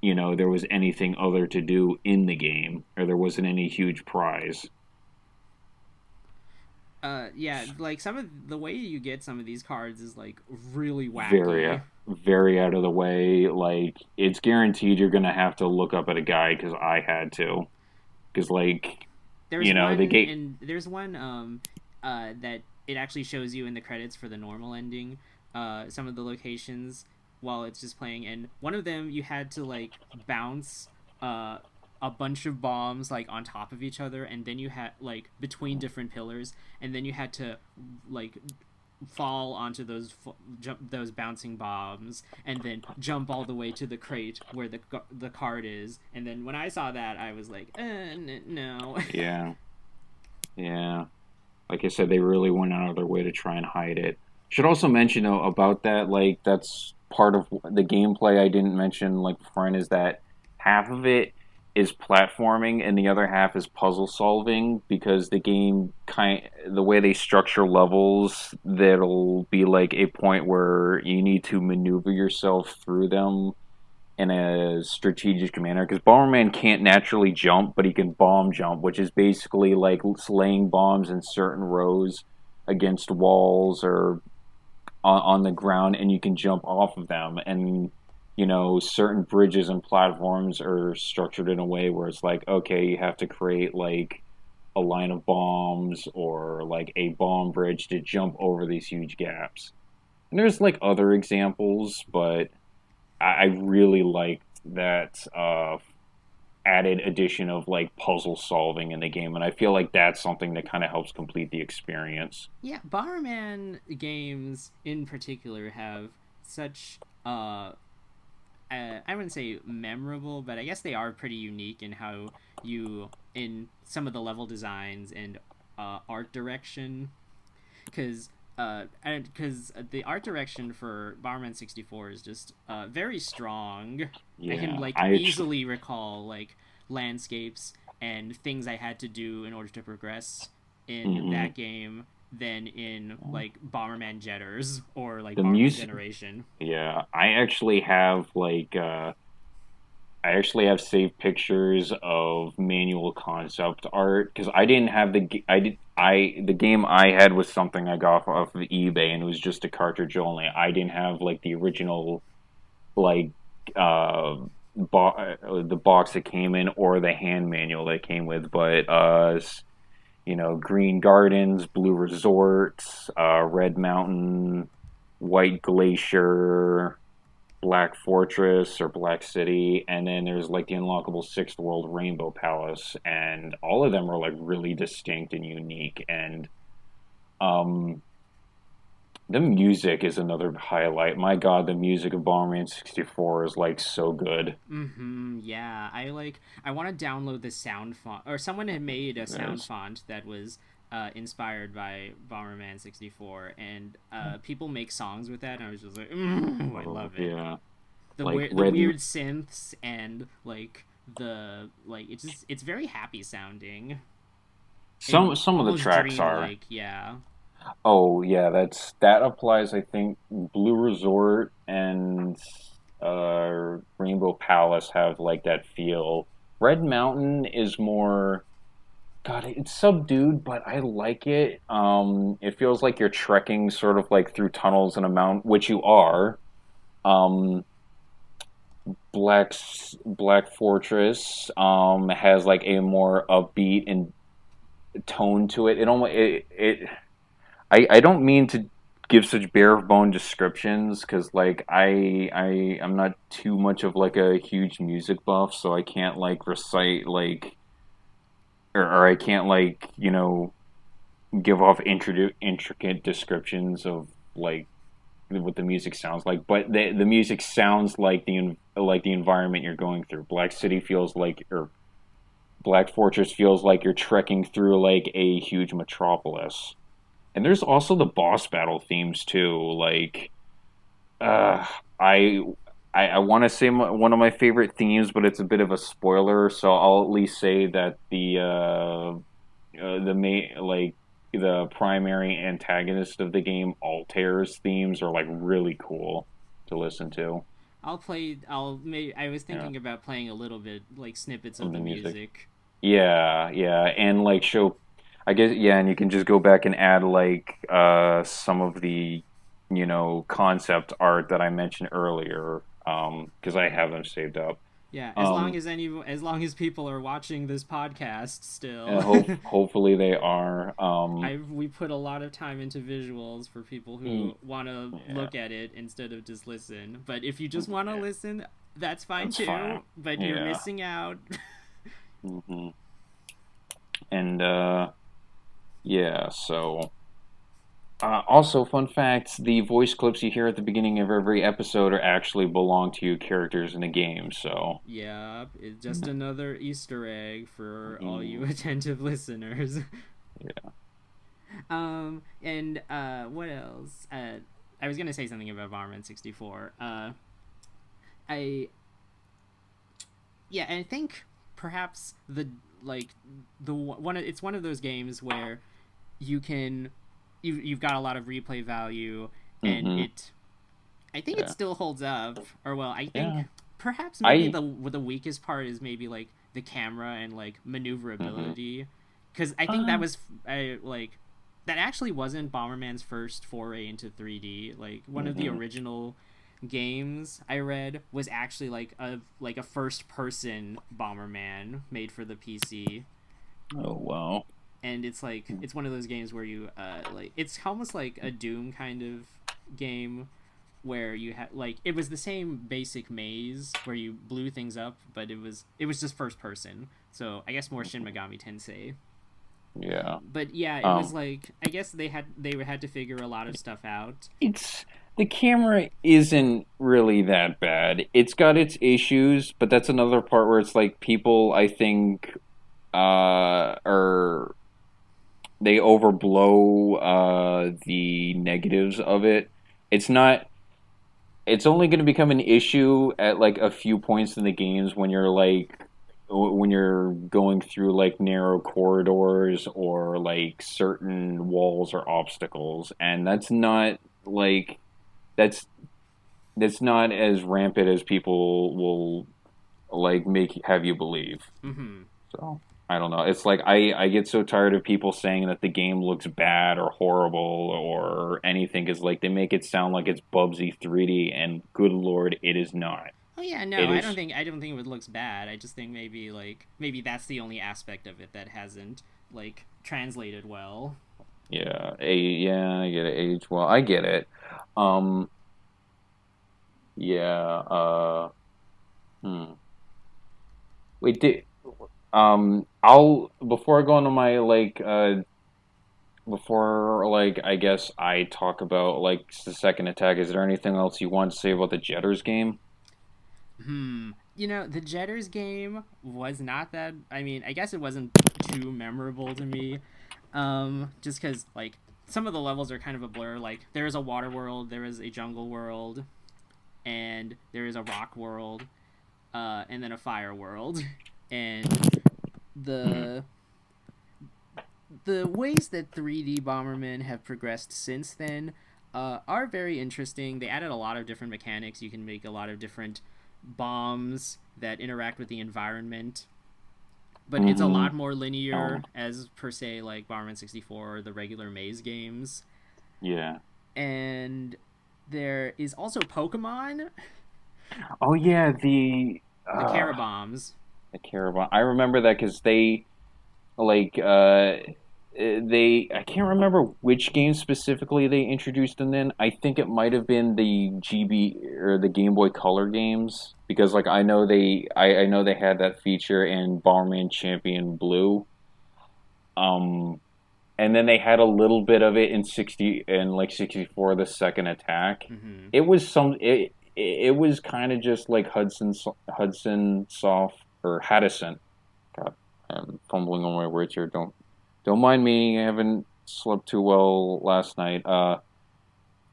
was anything other to do in the game or there wasn't any huge prize. Yeah, like some of the way you get some of these cards is like really Very, wacky. very out of the way. Like it's guaranteed you're gonna have to look up at a guide because I had to. Because like the gate. There's one that it actually shows you in the credits for the normal ending, some of the locations while it's just playing, and one of them you had to like bounce a bunch of bombs like on top of each other, and then you had like between different pillars, and then you had to like fall onto those bouncing bombs and then jump all the way to the crate where the card is. And then when I saw that, I was like, no. Yeah, yeah. Like I said, they really went out of their way to try and hide it. Should also mention though about that, like that's part of the gameplay I didn't mention like before, is that half of it is platforming and the other half is puzzle solving because the way they structure levels, there'll be like a point where you need to maneuver yourself through them in a strategic manner because Bomberman can't naturally jump, but he can bomb jump, which is basically like laying bombs in certain rows against walls or on the ground, and you can jump off of them. And certain bridges and platforms are structured in a way where it's like, okay, you have to create like a line of bombs or like a bomb bridge to jump over these huge gaps. And there's like other examples, but I really liked that added addition of like puzzle solving in the game, and I feel like that's something that kind of helps complete the experience. Yeah, Bomberman games in particular have such I wouldn't say memorable, but I guess they are pretty unique in how in some of the level designs and art direction, because the art direction for Bomberman 64 is just very strong. Yeah, I can like easily recall like landscapes and things I had to do in order to progress in that game than in like Bomberman Jetters or like Bomberman Generation. Yeah, I actually have saved pictures of manual concept art because I didn't have the game I had was something I got off of eBay and it was just a cartridge only. I didn't have like the original like the box that came in or the hand manual that came with, but Green Gardens, Blue Resorts, Red Mountain, White Glacier, Black Fortress or Black City, and then there's like the unlockable Sixth World Rainbow Palace, and all of them are like really distinct and unique. And the music is another highlight. My God, the music of Bomberman 64 is like so good. Yeah, I want to download the sound font, or someone had made a sound font that was inspired by Bomberman 64, and people make songs with that, and I was just like, I love it. Yeah, the weird synths and like it's very happy sounding. Some of the tracks are yeah. Oh yeah, that applies. I think Blue Resort and Rainbow Palace have like that feel. Red Mountain is more. God, it's subdued, but I like it. It feels like you're trekking sort of like through tunnels in a mountain, which you are. Black Fortress has like a more upbeat and tone to it. I don't mean to give such bare bone descriptions because like I'm not too much of like a huge music buff, so I can't like recite like or I can't like give off intricate descriptions of like what the music sounds like, but the music sounds like the environment you're going through. Black City feels like, or Black Fortress feels like you're trekking through like a huge metropolis. And there's also the boss battle themes too. Like, uh, I I want to say one of my favorite themes, but it's a bit of a spoiler, so I'll at least say that the main like the primary antagonist of the game, Altair's themes are like really cool to listen to. I'll play. I was Yeah, thinking about playing a little bit, like snippets of of the the music. music. Yeah, yeah, and like show, I guess yeah, and you can just go back and add like some of the concept art that I mentioned earlier because I have them saved up. Yeah, Um, as long as people are watching this podcast still. and hopefully they are. We put a lot of time into visuals for people Y- who want to yeah, look at it instead of just listen. But if you just want to yeah, listen, that's fine that's fine. too. But you're Yeah. missing out. hmm And yeah, so also fun facts: the voice clips you hear at the beginning of every episode are actually belong to characters in the game. So. Yeah, it's just another Easter egg for all you Mhm. attentive listeners. Yeah. And what else? I was gonna say something about Bomberman 64. I Yeah, and I think perhaps like the one it's one of those games where you can you've got a lot of replay value, and hmm I think it Yeah. still holds up. Or well, I Yeah. think perhaps maybe I. the weakest part is maybe like the camera and like hmm maneuverability, because I think that Uh, was like that actually wasn't Bomberman's first foray into 3D. Like one of the hmm original games I read was actually like a first person Bomberman made for the PC. Oh wow. And it's like it's one of those games where you like it's almost like a Doom kind of game where you had like it was the same basic maze where you blew things up, but it was just first person. So I guess more Shin Megami Tensei. Yeah. But yeah, it was Um. like I guess they had to figure a lot of stuff out. It's the camera isn't really that bad. It's got its issues, but that's another part where it's like people I think are they overblow the negatives of it. It's not it's only going to become an issue at like a few points in the games when you're going through like narrow corridors or like certain walls or obstacles, and like that's that's not as rampant as people will like make have you believe. Mm-hmm. So I don't know. It's like I get so tired of people saying that the game looks bad or horrible or anything because like they make it sound like it's Bubsy 3D, and good lord, it is not. Oh yeah, no, It is I don't think it looks bad. I just think maybe that's the only aspect of it that hasn't like translated well. yeah, I get it. Age well, I get it. Um, yeah. Hmm. Wait, I'll before I go into my before like I guess I talk about like the second attack. Is there anything else you want to say about the Jetters game? The Jetters game was not that. I mean, I guess it wasn't too memorable to me. Just because like some of the levels are kind of a blur. Like there is a water world, there is a jungle world, and there is a rock world, and then a fire world, and Hmm. the the ways that 3D Bombermen have progressed since then are very interesting. They added a lot of different mechanics. You can make a lot of different bombs that interact with the environment, but it's a Mm-hmm. lot more Oh, linear as per se like Bomberman 64 or the regular maze games. yeah. And there is also Pokemon, Oh yeah, the Carabombs. the Caravan. I remember that because like they I can't remember which game specifically they introduced them in. I think it might have been the GB or the Game Boy Color games because like I know they had that feature in Bomberman Champion Blue. Um and then they had a little bit of it in 60 and like 64 the second attack. Mm-hmm. It was kind of just like Hudson Soft or Haddison. God, I'm fumbling on my words here. Don't mind me. I haven't slept too well last night.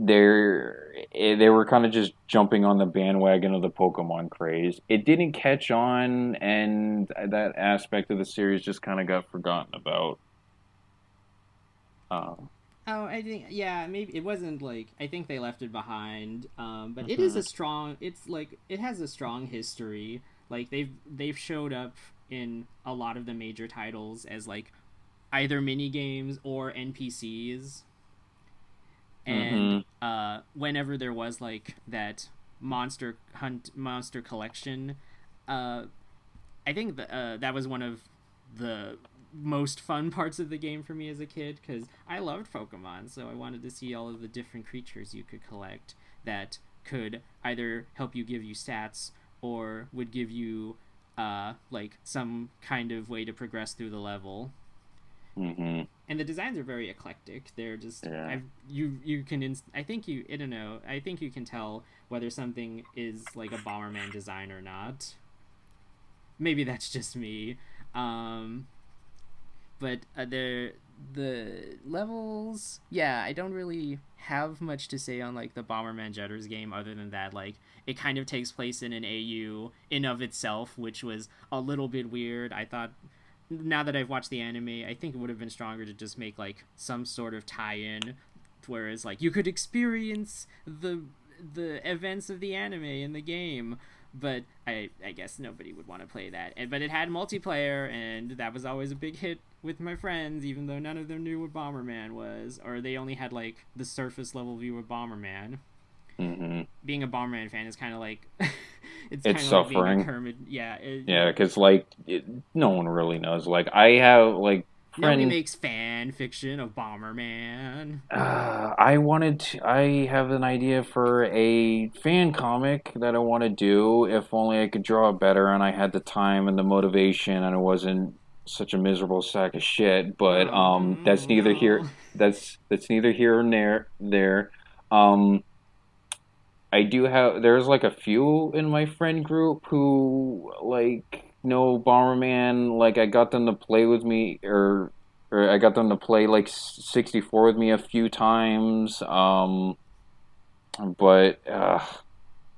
They were kind of just jumping on the bandwagon of the Pokemon craze. It didn't catch on, and that aspect of the series just kind of got forgotten about. Um, Oh, I think yeah, maybe it wasn't like I think they left it behind. But it is mhm, a strong. It's like it has a strong history. Like they've showed up in a lot of the major titles as like either mini games or NPCs. And mhm, whenever there was like that monster collection, uh, I think that was one of the most fun parts of the game for me as a kid because I loved Pokemon, so I wanted to see all of the different creatures you could collect that could either help you give you stats or would give you like some kind of way to progress through the level. mhm. And the designs are very eclectic. They're just Yeah. you can I think you I don't know. I think you can tell whether something is like a Bomberman design or not. Maybe that's just me. Um but the levels, yeah, I don't really have much to say on like the Bomberman Jetters game other than that like it kind of takes place in an AU in of itself, which was a little bit weird. I thought now that I've watched the anime, I think it would have been stronger to just make like some sort of tie-in, whereas like you could experience the events of the anime in the game. But I guess nobody would want to play that. But it had multiplayer, and that was always a big hit with my friends, even though none of them knew what Bomberman was, or they only had like the surface level view of Bomberman. Mhm. Being a Bomberman fan is kind of like it's It's kind of like being a suffering. Kermit. Yeah, Yeah, because like no one really knows. Like I have like nobody friends. makes fan fiction of Bomberman. I have an idea for a fan comic that I want to do. If only I could draw it better, and I had the time and the motivation, and it wasn't such a miserable sack of shit. But Oh that's neither here. no. That's neither here nor there. Um, I do have. There's like a few in my friend group who like know Bomberman. Like I got them to play with me, or I got them to play like 64 with me a few times. But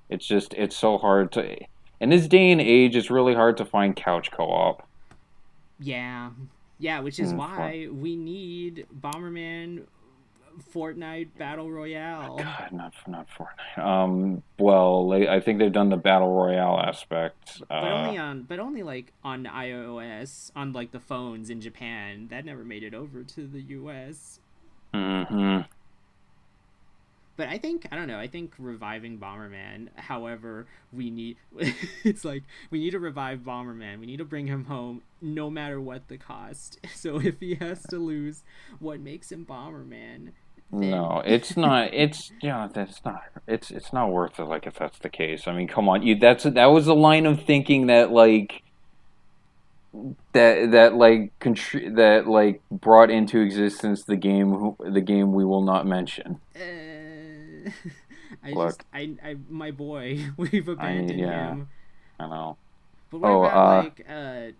it's just it's so hard to. In this day and age, it's really hard to find couch co-op. Yeah. Yeah, which is For why we need Bomberman Fortnite Battle Royale. God, not Fortnite. Well, I think they've done the battle royale aspect. But only like on iOS, on like the phones in Japan. That never made it over to the US. Hmm. But I think I don't know. I think reviving Bomberman. However, we need it's like we need to revive Bomberman. We need to bring him home, no matter what the cost. So if he has to lose what makes him Bomberman, then No, it's not. It's yeah, that's not. It's not worth it. Like if that's the case, I mean, come on, you. That was a line of thinking that like that like brought into existence the game we will not mention. I just Look, I my boy, we've abandoned yeah, him. I know. But what Oh, about like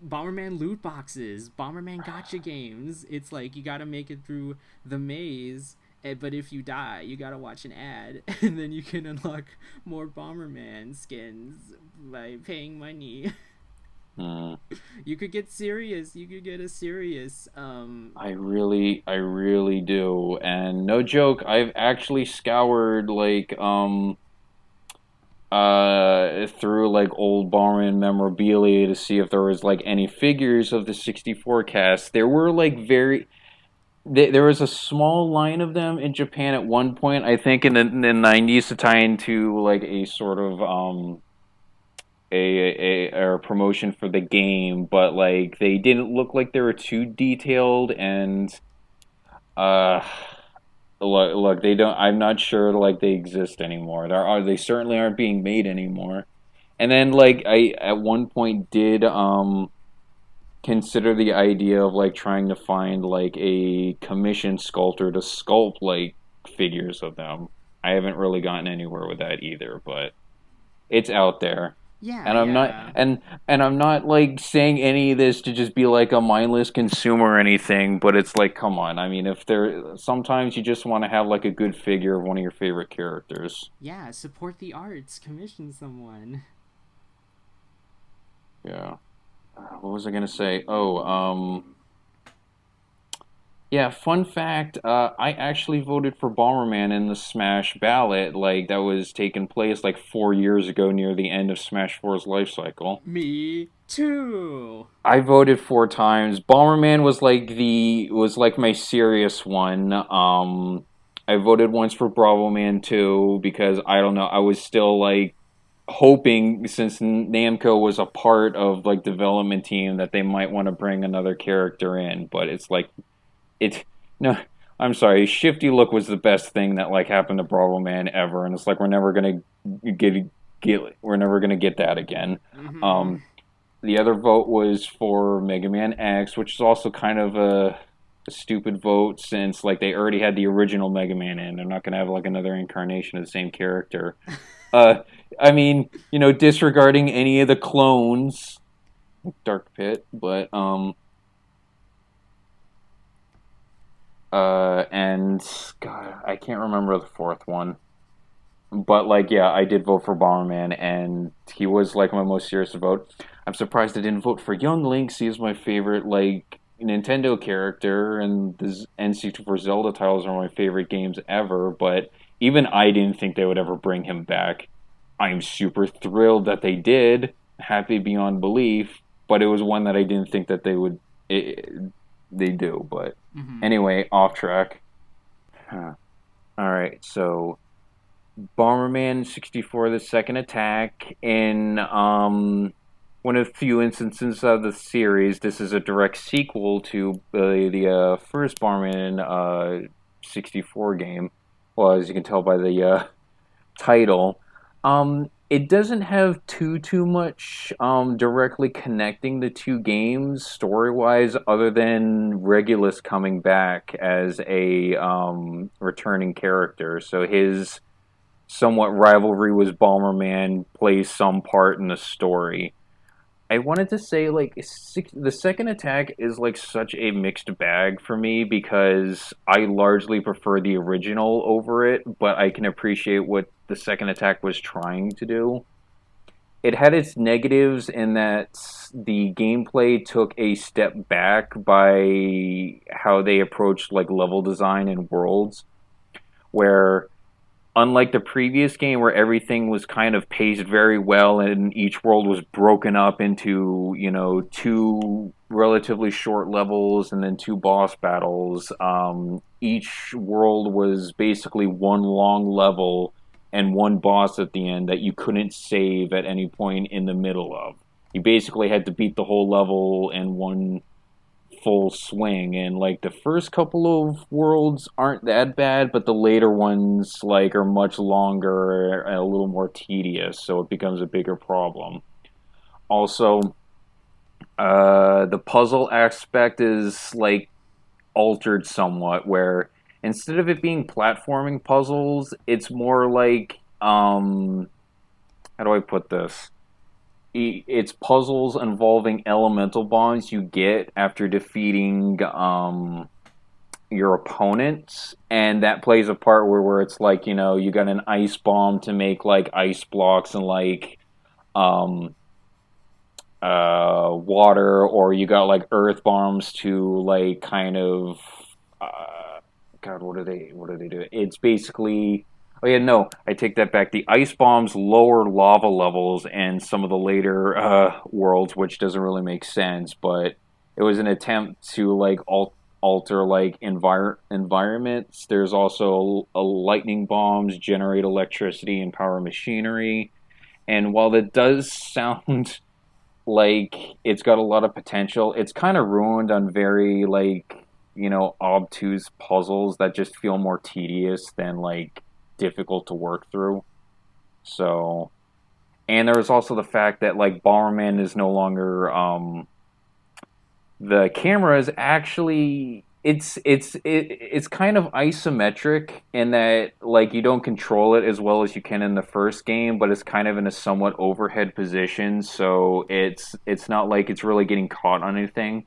Bomberman loot boxes, Bomberman gotcha games? It's like you gotta make it through the maze, but if you die, you gotta watch an ad, and then you can unlock more Bomberman skins by paying money. mm, You could get serious. You could get a serious. I really do, and no joke, I've actually scoured like through like old Bomberman memorabilia to see if there was like any figures of the 64 cast. There were like there was a small line of them in Japan at one point, I think in the 90s to tie into like a sort of a promotion for the game, but like they didn't look like they were too detailed and uh look, they don't. I'm not sure like they exist anymore. They certainly aren't being made anymore. And then like I at one point did consider the idea of like trying to find like a commission sculptor to sculpt like figures of them. I haven't really gotten anywhere with that either, but it's out there. Yeah, And I'm not yeah. and I'm not like saying any of this to just be like a mindless consumer or anything, but it's like, come on. I mean, if there sometimes you just want to have like a good figure of one of your favorite characters. Yeah, support the arts, commission someone. Yeah. What was I gonna say? Oh, yeah, fun fact, I actually voted for Bomberman in the Smash ballot, like, that was taking place, like, 4 years ago near the end of Smash 4's life cycle. Me too. I voted 4 times. Bomberman was like my serious one. I voted once for Bravo Man 2 because, I don't know, I was still, like, hoping, since Namco was a part of, like, development team, that they might want to bring another character in, but it's like, it no, I'm sorry. Shifty Look was the best thing that like happened to Bravo Man ever, and it's like we're never gonna get that again. Mm-hmm. Um, the other vote was for Mega Man X, which is also kind of a stupid vote since like they already had the original Mega Man in. They're not gonna have like another incarnation of the same character. Uh, I mean, disregarding any of the clones, Dark Pit, but and God, I can't remember the fourth one. But like, yeah, I did vote for Bomberman, and he was like my most serious vote. I'm surprised I didn't vote for Young Lynx. He is my favorite like Nintendo character, and the N64 Zelda titles are my favorite games ever. But even I didn't think they would ever bring him back. I'm super thrilled that they did. Happy beyond belief. But it was one that I didn't think that they would. They do, but Mm-hmm. anyway, off track. Huh. All right, so Bomberman 64, the second attack, in one of the few instances of the series. This is a direct sequel to the first Bomberman 64 game. Well, as you can tell by the title. It doesn't have too much directly connecting the two games story wise, other than Regulus coming back as a returning character. So his somewhat rivalry with Bomberman plays some part in the story. I wanted to say like the second attack is like such a mixed bag for me because I largely prefer the original over it, but I can appreciate what the second attack was trying to do. It had its negatives in that the gameplay took a step back by how they approached like level design and worlds, where unlike the previous game where everything was kind of paced very well and each world was broken up into, two relatively short levels and then two boss battles, each world was basically one long level and one boss at the end that you couldn't save at any point in the middle of. You basically had to beat the whole level in one full swing, and like the first couple of worlds aren't that bad, but the later ones like are much longer and a little more tedious, so it becomes a bigger problem. Also, the puzzle aspect is like altered somewhat, where instead of it being platforming puzzles, it's more like how do I put this? It's puzzles involving elemental bombs you get after defeating your opponents, and that plays a part where it's like, you got an ice bomb to make like ice blocks and like um, water, or you got like earth bombs to like kind of God, what do they do? It's basically, oh yeah, no, I take that back. The ice bombs lower lava levels in some of the later worlds, which doesn't really make sense, but it was an attempt to like alter like environments. There's also lightning bombs generate electricity and power machinery, and while that does sound like it's got a lot of potential, it's kind of ruined on very like, obtuse puzzles that just feel more tedious than like difficult to work through. So, and there was also the fact that like Bomberman is no longer the camera is actually it's kind of isometric in that like you don't control it as well as you can in the first game, but it's kind of in a somewhat overhead position, so it's not like it's really getting caught on anything.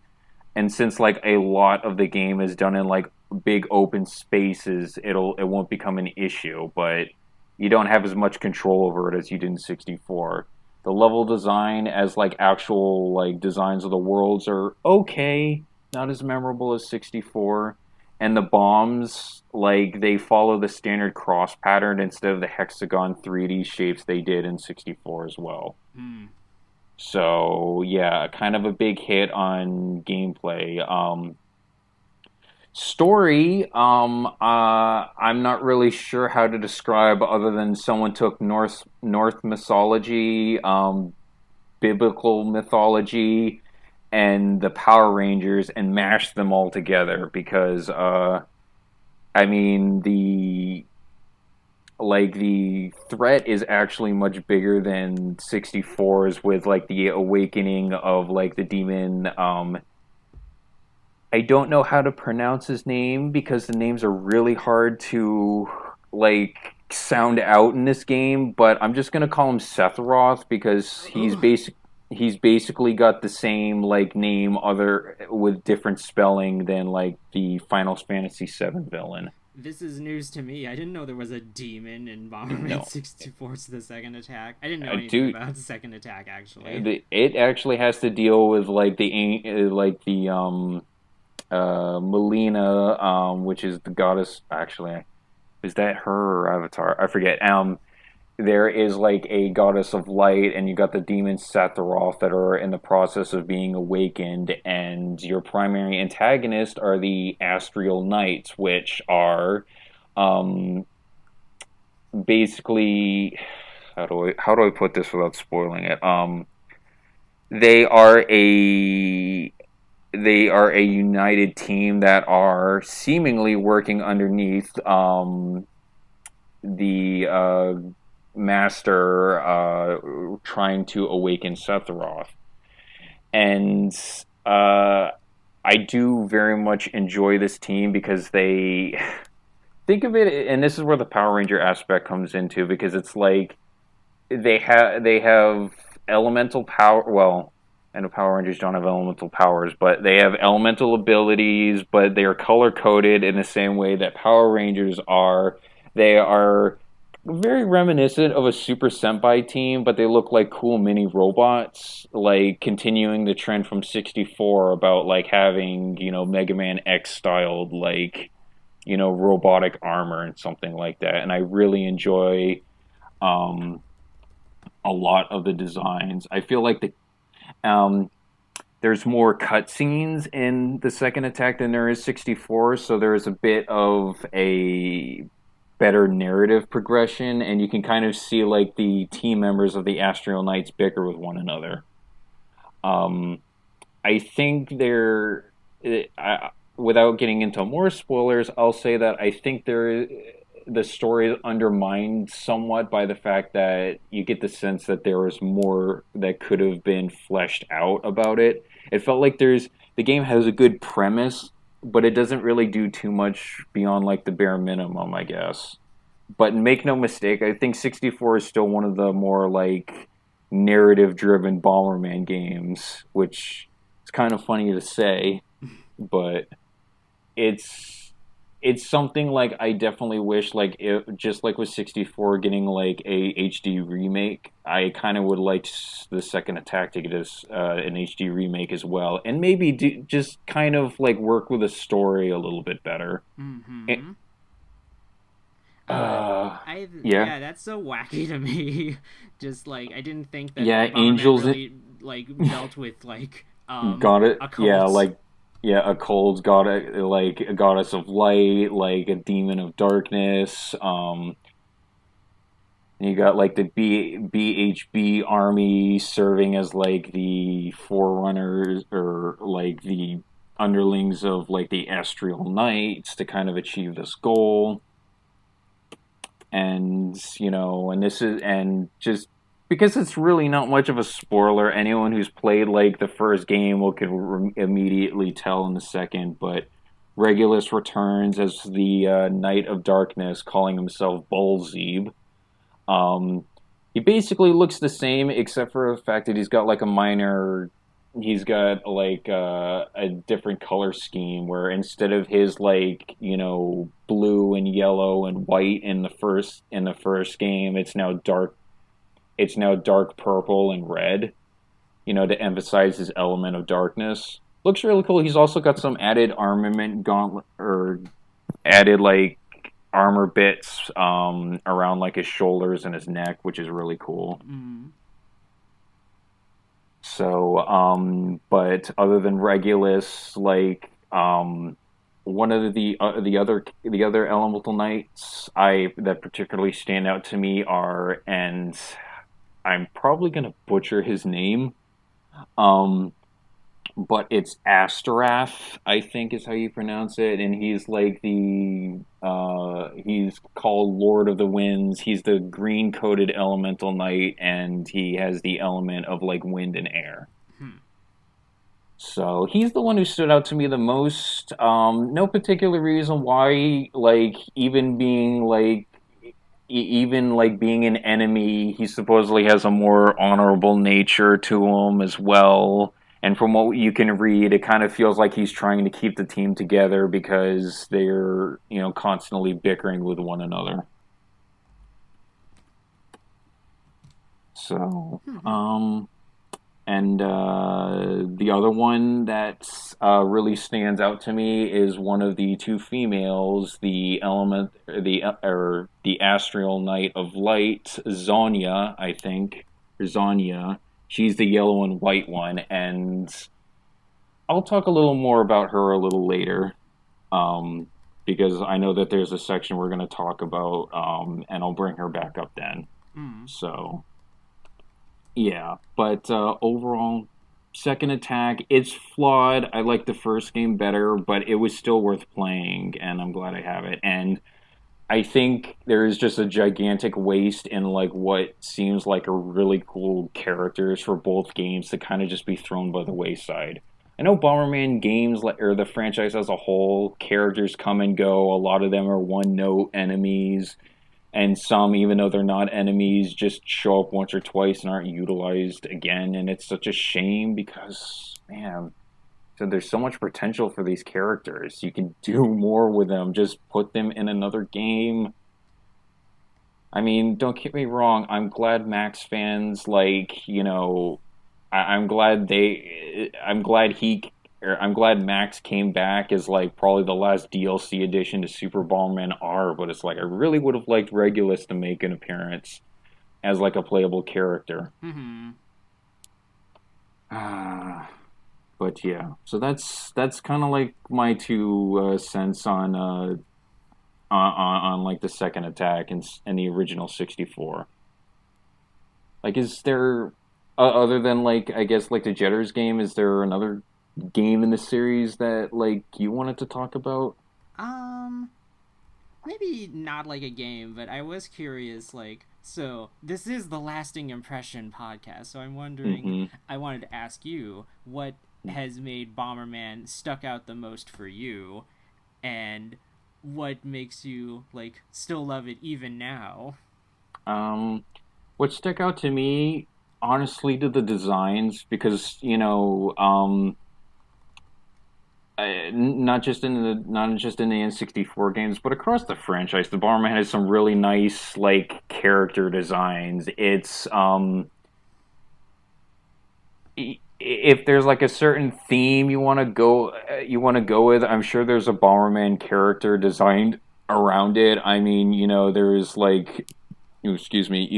And since like a lot of the game is done in like big open spaces, it won't become an issue, but you don't have as much control over it as you did in 64. The level design as like actual like designs of the worlds are okay, not as memorable as 64. And the bombs, like they follow the standard cross pattern instead of the hexagon 3D shapes they did in 64 as well. Hmm. So yeah, kind of a big hit on gameplay. Story, I'm not really sure how to describe other than someone took North mythology, biblical mythology, and the Power Rangers and mashed them all together because, I mean, the threat is actually much bigger than 64's with like the awakening of like the demon. I don't know how to pronounce his name because the names are really hard to like sound out in this game, but I'm just gonna call him Sephiroth because he's basically got the same like name other with different spelling than like the Final Fantasy VII villain. This is news to me. I didn't know there was a demon in Bomberman No, 64's The Second Attack. I didn't know anything dude, about the Second Attack, actually. it actually has to deal with Melina, which is the goddess. Actually, is that her or Avatar? I forget. There is like a goddess of light, and you got the demon Sephiroth that are in the process of being awakened, and your primary antagonist are the Astral Knights, which are um, basically how do I put this without spoiling it? They are a they are a united team that are seemingly working underneath the master trying to awaken Sephiroth. And I do very much enjoy this team because they think of it, and this is where the Power Ranger aspect comes into because it's like they have elemental power. Well, I know Power Rangers don't have elemental powers, but they have elemental abilities, but they are color coded in the same way that Power Rangers are. They are very reminiscent of a Super Senpai team, but they look like cool mini robots, like continuing the trend from 64 about like having, Mega Man X styled like, robotic armor and something like that. And I really enjoy um a lot of the designs. I feel like um, there's more cutscenes in the second attack than there is 64, so there is a bit of a better narrative progression, and you can kind of see like the team members of the Astral Knights bicker with one another. Um, I think without getting into more spoilers, I'll say that I think the story is undermined somewhat by the fact that you get the sense that there was more that could have been fleshed out about it. It felt like the game has a good premise, but it doesn't really do too much beyond like the bare minimum, I guess. But make no mistake, I think 64 is still one of the more like narrative driven Bomberman games, which is kind of funny to say, but it's something like I definitely wish like if just like with 64 getting like a HD remake, I kind of would like the second attack to get us an HD remake as well, and maybe just kind of like work with a story a little bit better. It, Mm-hmm. yeah, Yeah, that's so wacky to me. Just like I didn't think that yeah, Bomberman angels really like dealt with like got it. a Yeah, cult. like yeah, a cold god, like a goddess of light, like a demon of darkness. You got like the BHB army serving as like the forerunners or like the underlings of like the Astral Knights to kind of achieve this goal. And and this is and just because it's really not much of a spoiler, anyone who's played like the first game will could immediately tell in the second. But Regulus returns as the Knight of Darkness, calling himself Bolzeeb. He basically looks the same, except for the fact that he's got like a minor. He's got like a different color scheme where instead of his like blue and yellow and white in the first game, it's now dark. It's now dark purple and red. To emphasize his element of darkness. Looks really cool. He's also got some added armament gauntlet or added like armor bits around like his shoulders and his neck, which is really cool. Mm. So, but other than Regulus, like one of the other elemental knights that particularly stand out to me are, and I'm probably gonna butcher his name, but it's Astarath, I think is how you pronounce it, and he's like he's called Lord of the Winds. He's the green-coated elemental knight, and he has the element of like wind and air. So he's the one who stood out to me the most. No particular reason why, like even being an enemy, he supposedly has a more honorable nature to him as well. And from what you can read, it kind of feels like he's trying to keep the team together because they're, constantly bickering with one another. So, and the other one that really stands out to me is one of the two females, the Astral Knight of Light, Zonya, I think, or Zonya. She's the yellow and white one, and I'll talk a little more about her a little later, because I know that there's a section we're going to talk about, and I'll bring her back up then. So, yeah, but overall, second attack, it's flawed. I like the first game better, but it was still worth playing, and I'm glad I have it. And I think there is just a gigantic waste in like what seems like a really cool characters for both games to kind of just be thrown by the wayside. I know Bomberman games, or the franchise as a whole, characters come and go. A lot of them are one-note enemies, and some, even though they're not enemies, just show up once or twice and aren't utilized again. And it's such a shame because, man, so there's so much potential for these characters. You can do more with them. Just put them in another game. I mean, don't get me wrong. I'm glad Max fans I'm glad Max came back as like probably the last DLC addition to Super Bomberman R. But it's like I really would have liked Regulus to make an appearance as like a playable character. But yeah, so that's kind of like my 2 cents on like the second attack and the original 64. Like, is there other than like I guess like the Jetters game, is there another game in the series that like you wanted to talk about? Maybe not like a game, but I was curious, like, so this is the Lasting Impression podcast, so I'm wondering, I wanted to ask you, what has made Bomberman stuck out the most for you, and what makes you, like, still love it even now? What stuck out to me, honestly, to the designs, because, not just in the N64 games, but across the franchise, the Bomberman has some really nice like character designs. It's if there's like a certain theme you want to go with, I'm sure there's a Bomberman character designed around it. I mean, there's like, you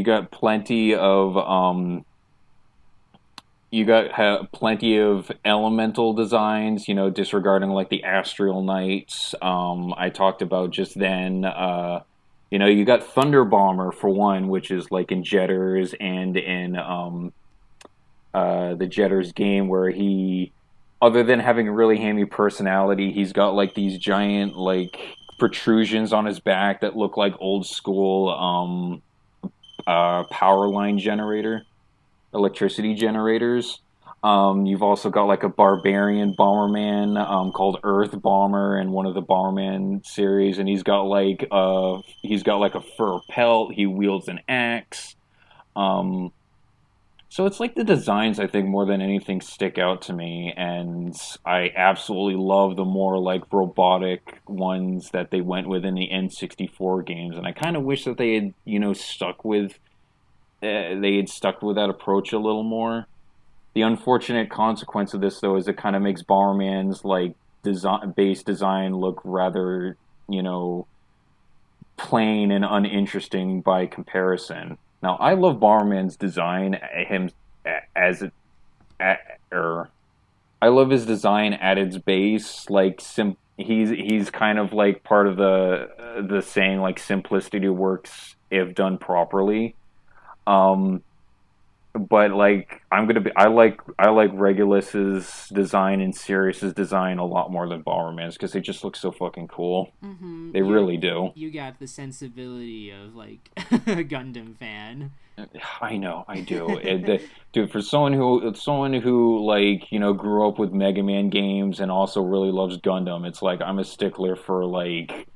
got plenty of plenty of elemental designs, disregarding like the Astral Knights. I talked about just then. You got Thunder Bomber for one, which is like in Jetters and in the Jetters game, where he, other than having a really hammy personality, he's got like these giant like protrusions on his back that look like old school power line electricity generators. You've also got like a barbarian Bomberman called Earth Bomber in one of the Bomberman series, and he's got like a fur pelt. He wields an axe. Um, so it's like the designs, I think, more than anything stick out to me, and I absolutely love the more like robotic ones that they went with in the N64 games, and I kind of wish that they had, stuck with that approach a little more. The unfortunate consequence of this, though, is it kind of makes Bomberman's like base design look rather, you know, plain and uninteresting by comparison. Now, I love Bomberman's design, him as or I love his design at its base. Like, he's kind of like part of the saying like simplicity works if done properly. Um, but like I like Regulus's design and Sirius's design a lot more than Bomberman's because they just look so fucking cool. They really do. You got the sensibility of like a Gundam fan. I know, I do. Dude, for someone who like grew up with Mega Man games and also really loves Gundam, it's like I'm a stickler for like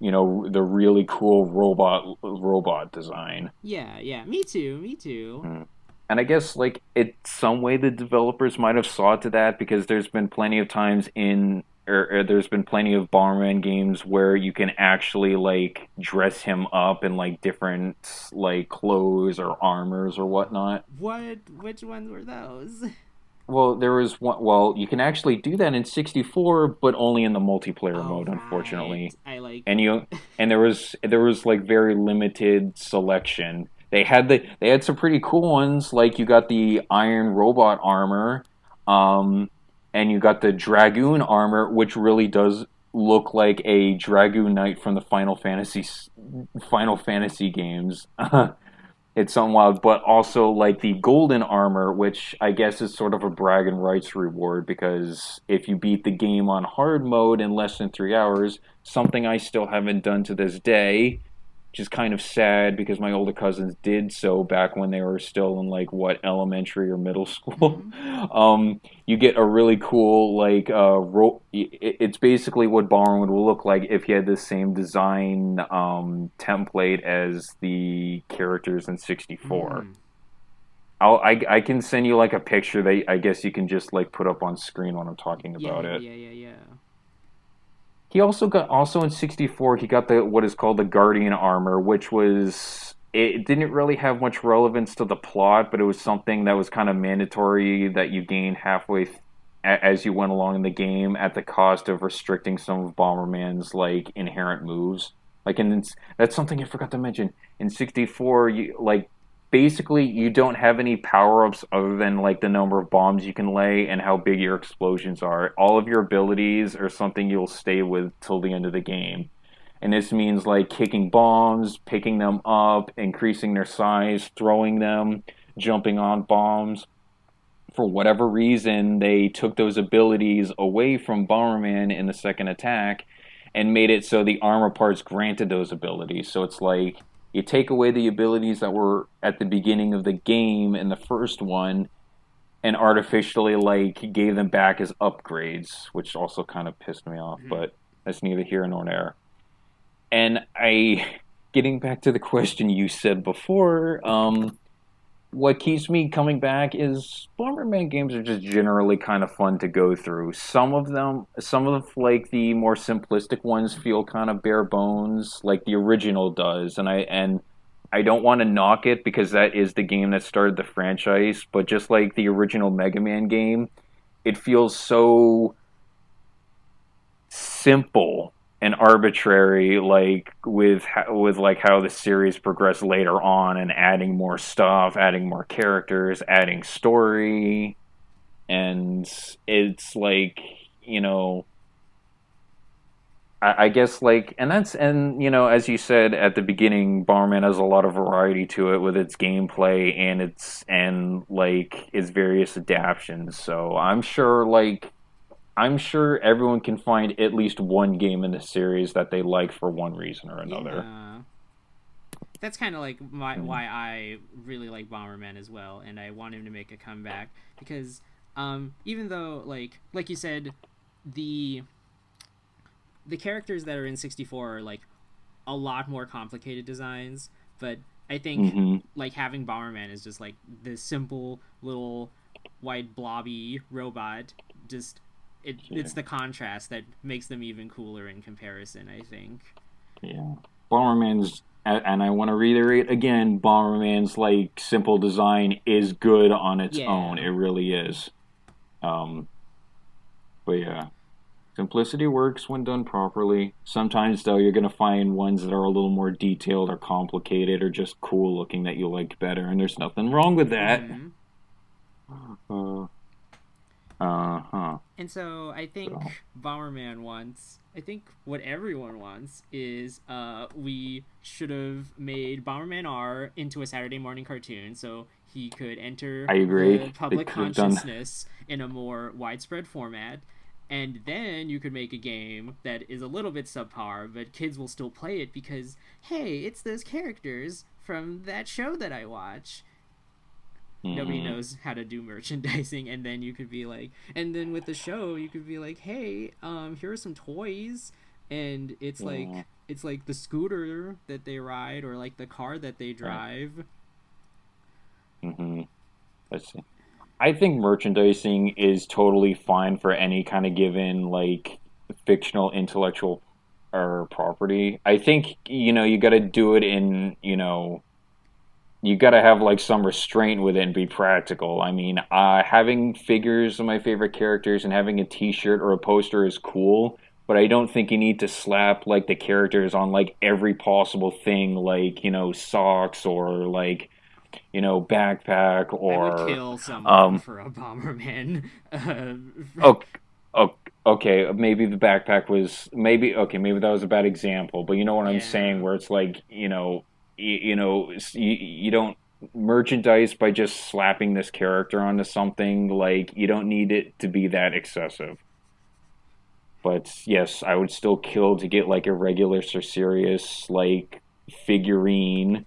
the really cool robot design. Yeah, me too. And I guess, like, in some way the developers might have saw to that because there's been plenty of times or there's been plenty of Bomberman games where you can actually, like, dress him up in, like, different, like, clothes or armors or whatnot. Which ones were those? Well, there was one. Well, you can actually do that in 64, but only in the multiplayer mode, Right. unfortunately. I like. And there was like very limited selection. They had some pretty cool ones, like you got the Iron Robot armor, and you got the Dragoon armor, which really does look like a Dragoon Knight from the Final Fantasy games. It's something wild, but also like the golden armor, which I guess is sort of a brag and rights reward because if you beat the game on hard mode in less than 3 hours, something I still haven't done to this day, which is kind of sad because my older cousins did so back when they were still in like elementary or middle school. You get a really cool like it's basically what Bomberman would look like if you had the same design template as the characters in 64. I can send you like a picture that I guess you can just like put up on screen when I'm talking about it. Yeah. He also in 64 he got the what is called the Guardian armor, which was it didn't really have much relevance to the plot, but it was something that was kind of mandatory that you gained halfway as you went along in the game at the cost of restricting some of Bomberman's like inherent moves. Like that's something I forgot to mention. In 64 you like basically you don't have any power-ups other than like the number of bombs you can lay and how big your explosions are. All of your abilities are something you'll stay with till the end of the game. And this means like kicking bombs, picking them up, increasing their size, throwing them, jumping on bombs. For whatever reason, they took those abilities away from Bomberman in the second attack and made it so the armor parts granted those abilities. So it's like you take away the abilities that were at the beginning of the game in the first one and artificially like gave them back as upgrades, which also kind of pissed me off, but that's neither here nor there. And getting back to the question you said before, what keeps me coming back is Bomberman games are just generally kind of fun to go through. Some of like the more simplistic ones feel kind of bare bones, like the original does, and I don't want to knock it because that is the game that started the franchise, but just like the original Mega Man game, it feels so simple and arbitrary, like with like how the series progressed later on and adding more stuff, adding more characters, adding story, and it's like I guess like and as you said at the beginning, Bomberman has a lot of variety to it with its gameplay and its various adaptations. So I'm sure everyone can find at least one game in the series that they like for one reason or another. Yeah. That's kind of like why I really like Bomberman as well, and I want him to make a comeback because Even though like you said, the characters that are in 64 are like a lot more complicated designs, but I think like having Bomberman is just like this simple little white blobby robot. Just it's the contrast that makes them even cooler in comparison, I think. Yeah. Bomberman's, and I want to reiterate again, Bomberman's like simple design is good on its own. It really is. But yeah, simplicity works when done properly. Sometimes though, you're gonna find ones that are a little more detailed or complicated or just cool looking that you like better, and there's nothing wrong with that. And so I think Bomberman wants, I think what everyone wants is we should have made Bomberman R into a Saturday morning cartoon so he could enter the public consciousness in a more widespread format. And then you could make a game that is a little bit subpar, but kids will still play it because, hey, it's those characters from that show that I watch. Nobody knows how to do merchandising, and then you could be like, and then with the show, you could be like, hey, here are some toys, and it's like the scooter that they ride, or like the car that they drive. Let's see. I think merchandising is totally fine for any kind of given like fictional intellectual or property. I think you got to do it in you got to have like some restraint with it and be practical. I mean, having figures of my favorite characters and having a T-shirt or a poster is cool, but I don't think you need to slap like the characters on like every possible thing, like socks or like backpack or. I would kill someone for a Bomberman. Okay, maybe the backpack was maybe that was a bad example, but you know what I'm saying, where it's like you don't merchandise by just slapping this character onto something. Like, you don't need it to be that excessive. But yes, I would still kill to get like a regular or serious like figurine.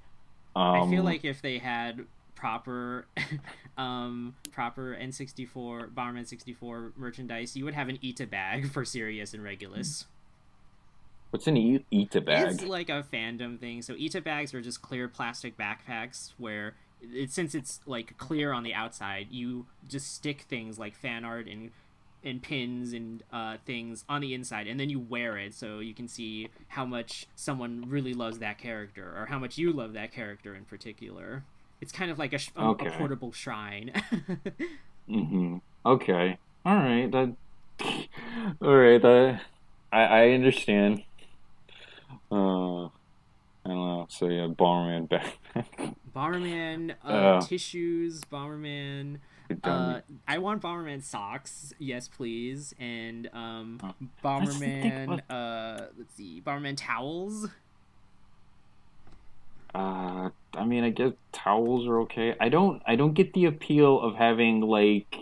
I feel like if they had proper N64 Bomberman 64 merchandise, you would have an Ita bag for Sirius and Regulus. What's an Ita bag? It's like a fandom thing. So Ita bags are just clear plastic backpacks where since it's like clear on the outside, you just stick things like fan art and pins and things on the inside, and then you wear it so you can see how much someone really loves that character or how much you love that character in particular. It's kind of like a portable shrine. Okay. All right. All right. I understand. I don't know. So yeah, Bomberman backpack. Bomberman tissues. Bomberman. I want Bomberman socks. Yes, please. And Bomberman. Let's see. Bomberman towels. I mean, I guess towels are okay. I don't get the appeal of having like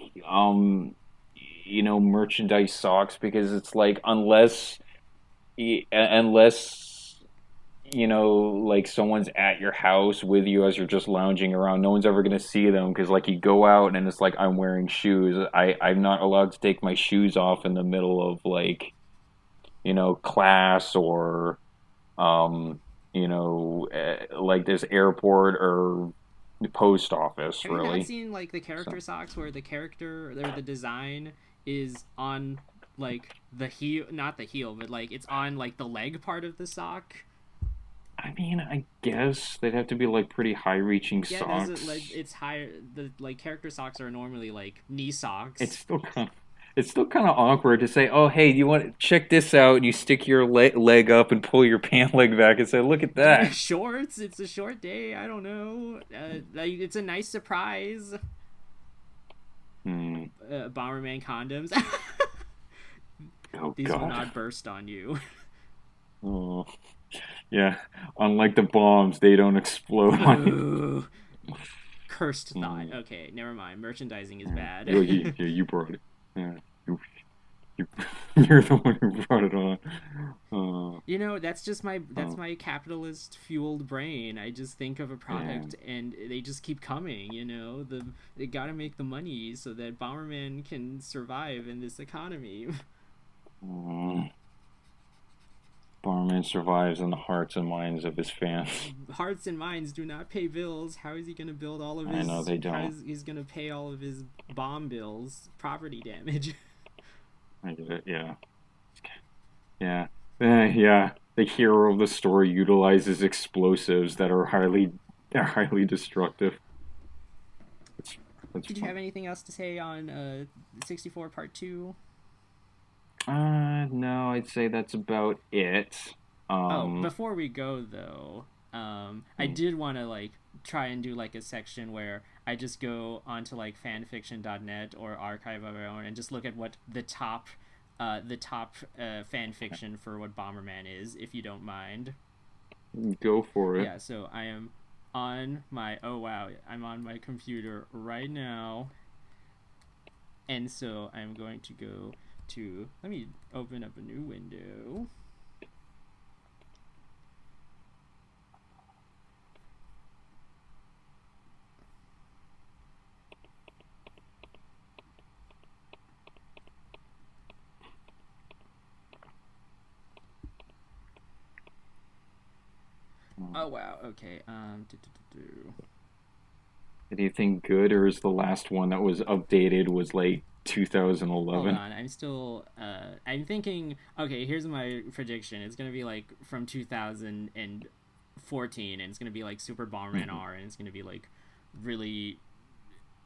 merchandise socks, because it's like unless like someone's at your house with you as you're just lounging around, no one's ever gonna see them, because like you go out and it's like I'm wearing shoes. I'm not allowed to take my shoes off in the middle of like class or like this airport or the post office. Have really you not seen like the character socks where the character or the design is on like the heel, not the heel, but like it's on like the leg part of the sock? I mean, I guess they'd have to be like pretty high-reaching socks. It's higher. The like character socks are normally like knee socks. It's still kind of awkward to say, "Oh, hey, you want to check this out?" And you stick your leg up and pull your pant leg back and say, "Look at that." Shorts. It's a short day. I don't know. It's a nice surprise. Bomberman condoms. These will not burst on you. Oh. Yeah, unlike the bombs, they don't explode on you. Cursed thought. Okay, never mind. Merchandising is bad. Yeah, you brought it. Yeah. You're the one who brought it on. Uh, You know, that's just my uh, capitalist fueled brain. I just think of a yeah. product and they just keep coming, you know. They got to make the money so that Bomberman can survive in this economy. Um, Bomberman survives in the hearts and minds of his fans. Hearts and minds do not pay bills. How is he going to build all of I know his they how don't. is he's going to pay all of his bomb bills, property damage? I get it. Yeah. Yeah. Yeah. The hero of the story utilizes explosives that are highly destructive. That's that's Did you fun. have anything else to say on 64 part 2? No, I'd say that's about it. Oh, Um, before we go though, I hmm, did want to like try and do like a section where I just go onto like fanfiction.net or archive of our own and just look at what the top fan fiction for what Bomberman is, if you don't mind. go for it. Yeah, so I am on my oh wow, I'm on my computer right now, and so I'm going to go to let me open up a new window. Oh wow. Okay. Do you think good, or is the last one that was updated was like Hold 2011? on. I'm still. I'm thinking. Okay. Here's my prediction. It's gonna be like from 2014, and it's gonna be like Super Bomberman R, and it's gonna be like really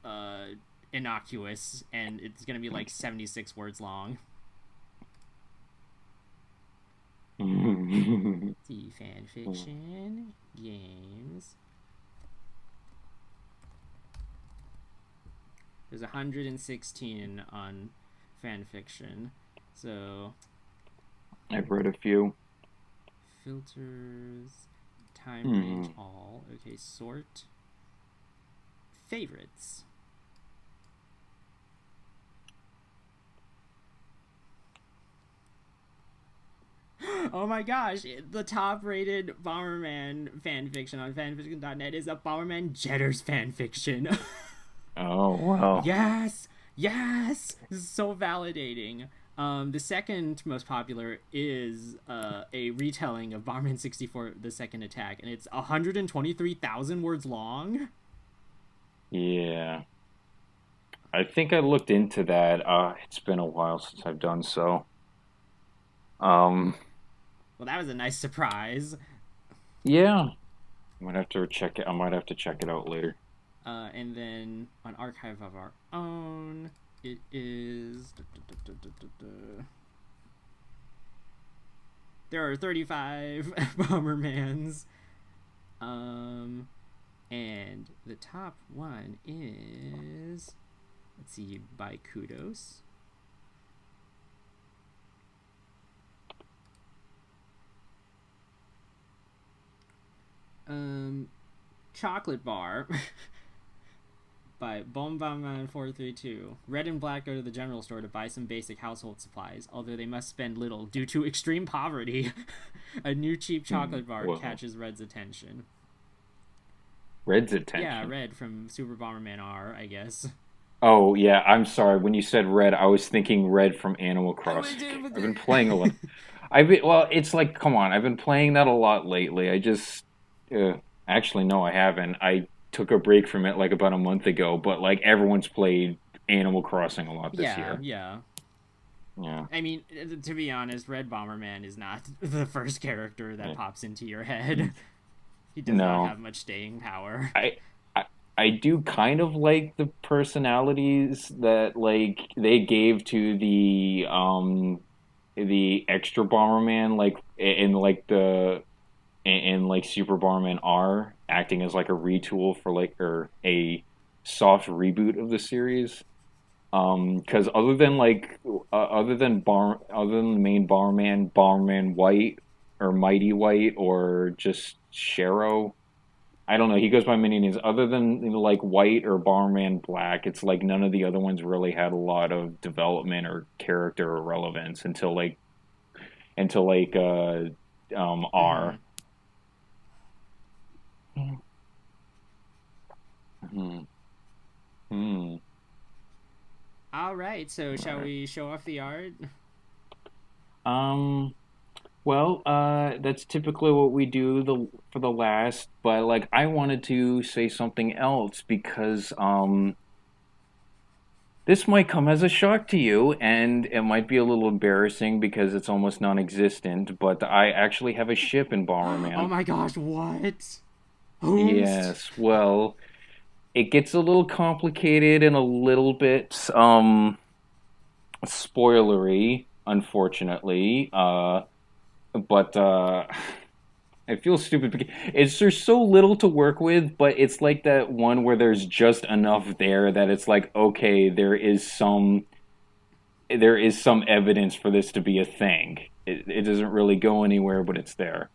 uh innocuous, and it's gonna be like 76 words long. The fan fiction games. There's 116 on fan fiction. So I've read a few. filters, time range, Hmm. all. Okay, sort favorites. Oh my gosh, the top rated Bomberman fanfiction on fanfiction.net is a Bomberman Jetters fanfiction. Oh well. Yes! Yes! This is so validating. The second most popular is a retelling of Bomberman 64 The Second Attack, and it's 123,000 words long. Yeah. I think I looked into that. It's been a while since I've done so. Um, Well, that was a nice surprise. yeah. I might have to check it out later. And then on Archive of Our Own, it is. There are 35 Bombermans. Um, and the top one is. Let's see, by Kudos. Chocolate Bar by Bomberman 432. Red and Black go to the general store to buy some basic household supplies, although they must spend little due to extreme poverty. A new cheap chocolate bar Well, catches Red's attention. Red's Yeah, attention. Red from Super Bomberman R, I guess. Oh yeah, I'm sorry. When you said Red, I was thinking Red from Animal Crossing. I've been playing a lot. Well, it's like, come on. I've been playing that a lot lately. Uh, actually, no, I haven't. I took a break from it like about a month ago, but like everyone's played Animal Crossing a lot this Yeah, year. yeah. Yeah. I mean, to be honest, Red Bomberman is not the first character that Yeah. pops into your head. He does not No. have much staying power. I, I I do kind of like the personalities that like they gave to the extra Bomberman like in like the in like Super Bomberman R acting as like a retool for like or a soft reboot of the series. Because other than the main Bomberman White or Mighty White or just Shero, I don't know. He goes by many names. Other than like White or Bomberman Black, it's like none of the other ones really had a lot of development or character or relevance until Mm-hmm. R. Hmm. Hmm. All right, so All shall right. we show off the art? Um. Well, that's typically what we do for the last, but like I wanted to say something else because this might come as a shock to you, and it might be a little embarrassing because it's almost non-existent. But I actually have a ship in Oh Bomberman. my gosh, what? Whomst? Yes, well, it gets a little complicated and a little bit spoilery, unfortunately. But I feel stupid because there's so little to work with, but it's like that one where there's just enough there that it's like okay, there is some evidence for this to be a thing. It doesn't really go anywhere, but it's there.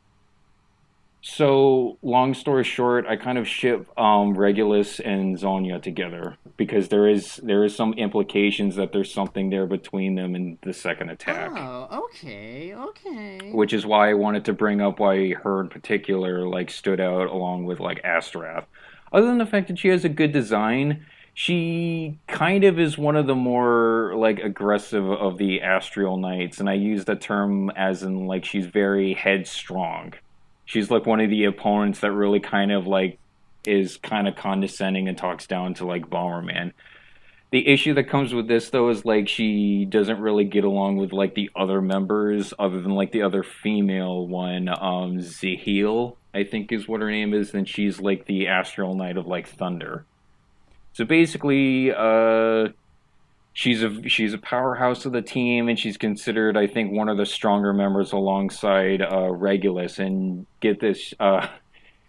So, long story short, I kind of ship Regulus and Zonya together because there is some implications that there's something there between them in the second attack, Oh, okay, okay. which is why I wanted to bring up why her in particular like stood out along with like Astrath. Other than the fact that she has a good design, she kind of is one of the more like aggressive of the Astral Knights, and I use the term as in like she's very headstrong. She's like one of the opponents that really kind of like is kind of condescending and talks down to like Bomberman. The issue that comes with this though is like she doesn't really get along with like the other members other than like the other female one, Zahil, I think is what her name is, and she's like the Astral Knight of like Thunder. So basically, she's a powerhouse of the team, and she's considered, I think, one of the stronger members alongside Regulus. And get this,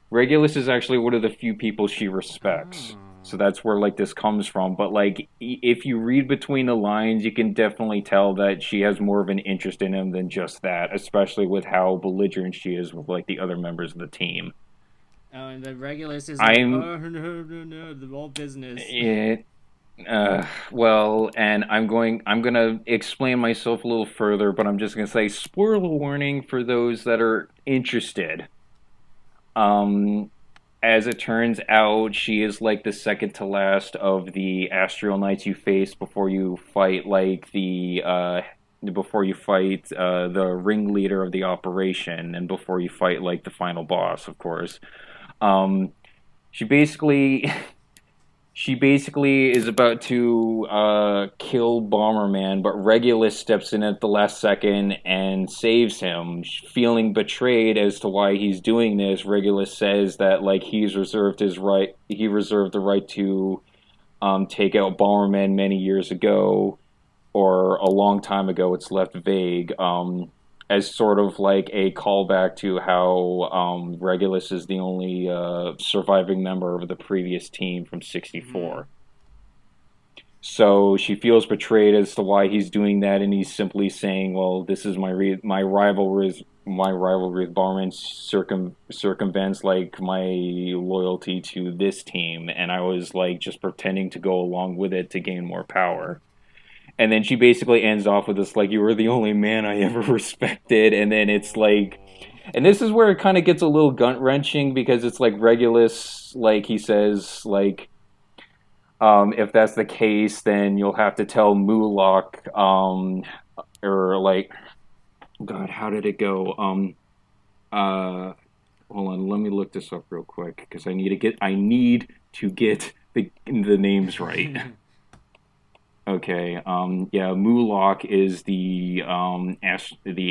Regulus is actually one of the few people she respects. Oh. So that's where like this comes from. But like, if you read between the lines, you can definitely tell that she has more of an interest in him than just that. Especially with how belligerent she is with like the other members of the team. Oh, and the Regulus is like, I'm oh no, the whole business. it. Well, and I'm gonna explain myself a little further, but I'm just gonna say spoiler warning for those that are interested. Um, as it turns out, she is like the second to last of the Astral Knights you face before you fight the ringleader of the operation, and before you fight like the final boss, of course. Um, she basically She basically is about to kill Bomberman, but Regulus steps in at the last second and saves him. Feeling betrayed as to why he's doing this, Regulus says that like he reserved the right to take out Bomberman many years ago, or a long time ago. It's left vague. As sort of like a callback to how Regulus is the only surviving member of the previous team from Mm-hmm. '64. So she feels betrayed as to why he's doing that, and he's simply saying, "Well, this is my rivalry with Barman circumvents like my loyalty to this team, and I was like just pretending to go along with it to gain more power." And then she basically ends off with this like, "You were the only man I ever respected," and then it's like, and this is where it kind of gets a little gut wrenching because it's like Regulus, like he says, like, if that's the case, then you'll have to tell Mulok, or like, God, how did it go? Uh, Hold on, let me look this up real quick because I need to get the names right. Okay, yeah, Mulok is the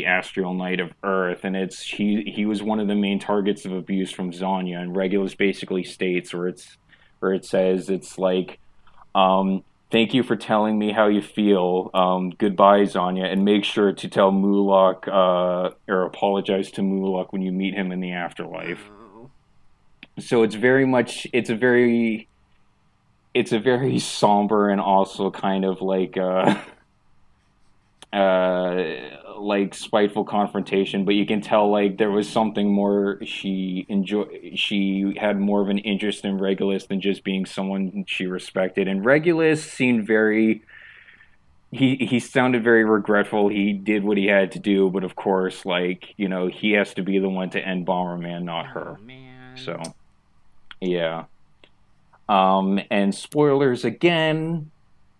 Astral Knight of Earth, and he was one of the main targets of abuse from Zonya, and Regulus basically states where it says it's like, thank you for telling me how you feel. Goodbye, Zonya, and make sure to tell Mulok or apologize to Mulok when you meet him in the afterlife. Oh. So it's a very somber and also kind of like uh like spiteful confrontation, but you can tell like there was something more she had more of an interest in Regulus than just being someone she respected. And Regulus seemed very he sounded very regretful. He did what he had to do, but of course, like, you know, he has to be the one to end Bomberman, not her. Oh, man. So, yeah. And spoilers again,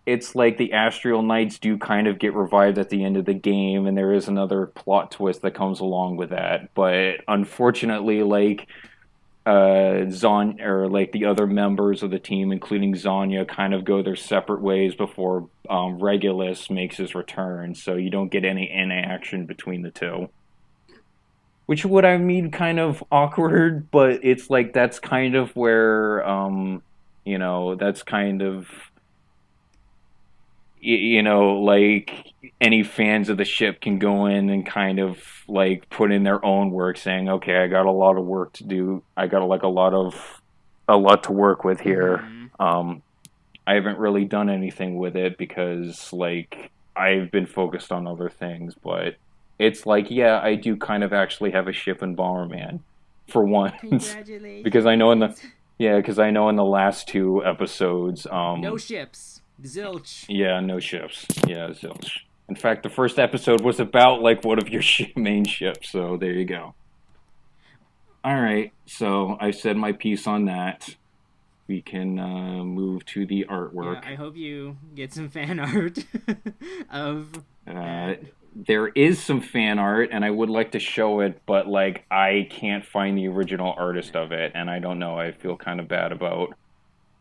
it's like the Astral Knights do kind of get revived at the end of the game, and there is another plot twist that comes along with that. But unfortunately, like, or like the other members of the team, including Zanya, kind of go their separate ways before Regulus makes his return, so you don't get any interaction between the two. Which would, I mean, kind of awkward, but it's like that's kind of where, you know, that's kind of, you know, like any fans of the ship can go in and kind of like put in their own work, saying, okay, I got a lot of work to do. I got like a lot to work with here. I haven't really done anything with it because like I've been focused on other things, but it's like, yeah, I do kind of actually have a ship in Bomberman for once. Congratulations. Because I know in the last two episodes, no ships. Zilch. Yeah, no ships. Yeah, zilch. In fact, the first episode was about like one of your main ships, so there you go. Alright, so I said my piece on that. We can move to the artwork. Yeah, I hope you get some fan art of that. There is some fan art, and I would like to show it, but like I can't find the original artist of it, and I don't know. I feel kind of bad about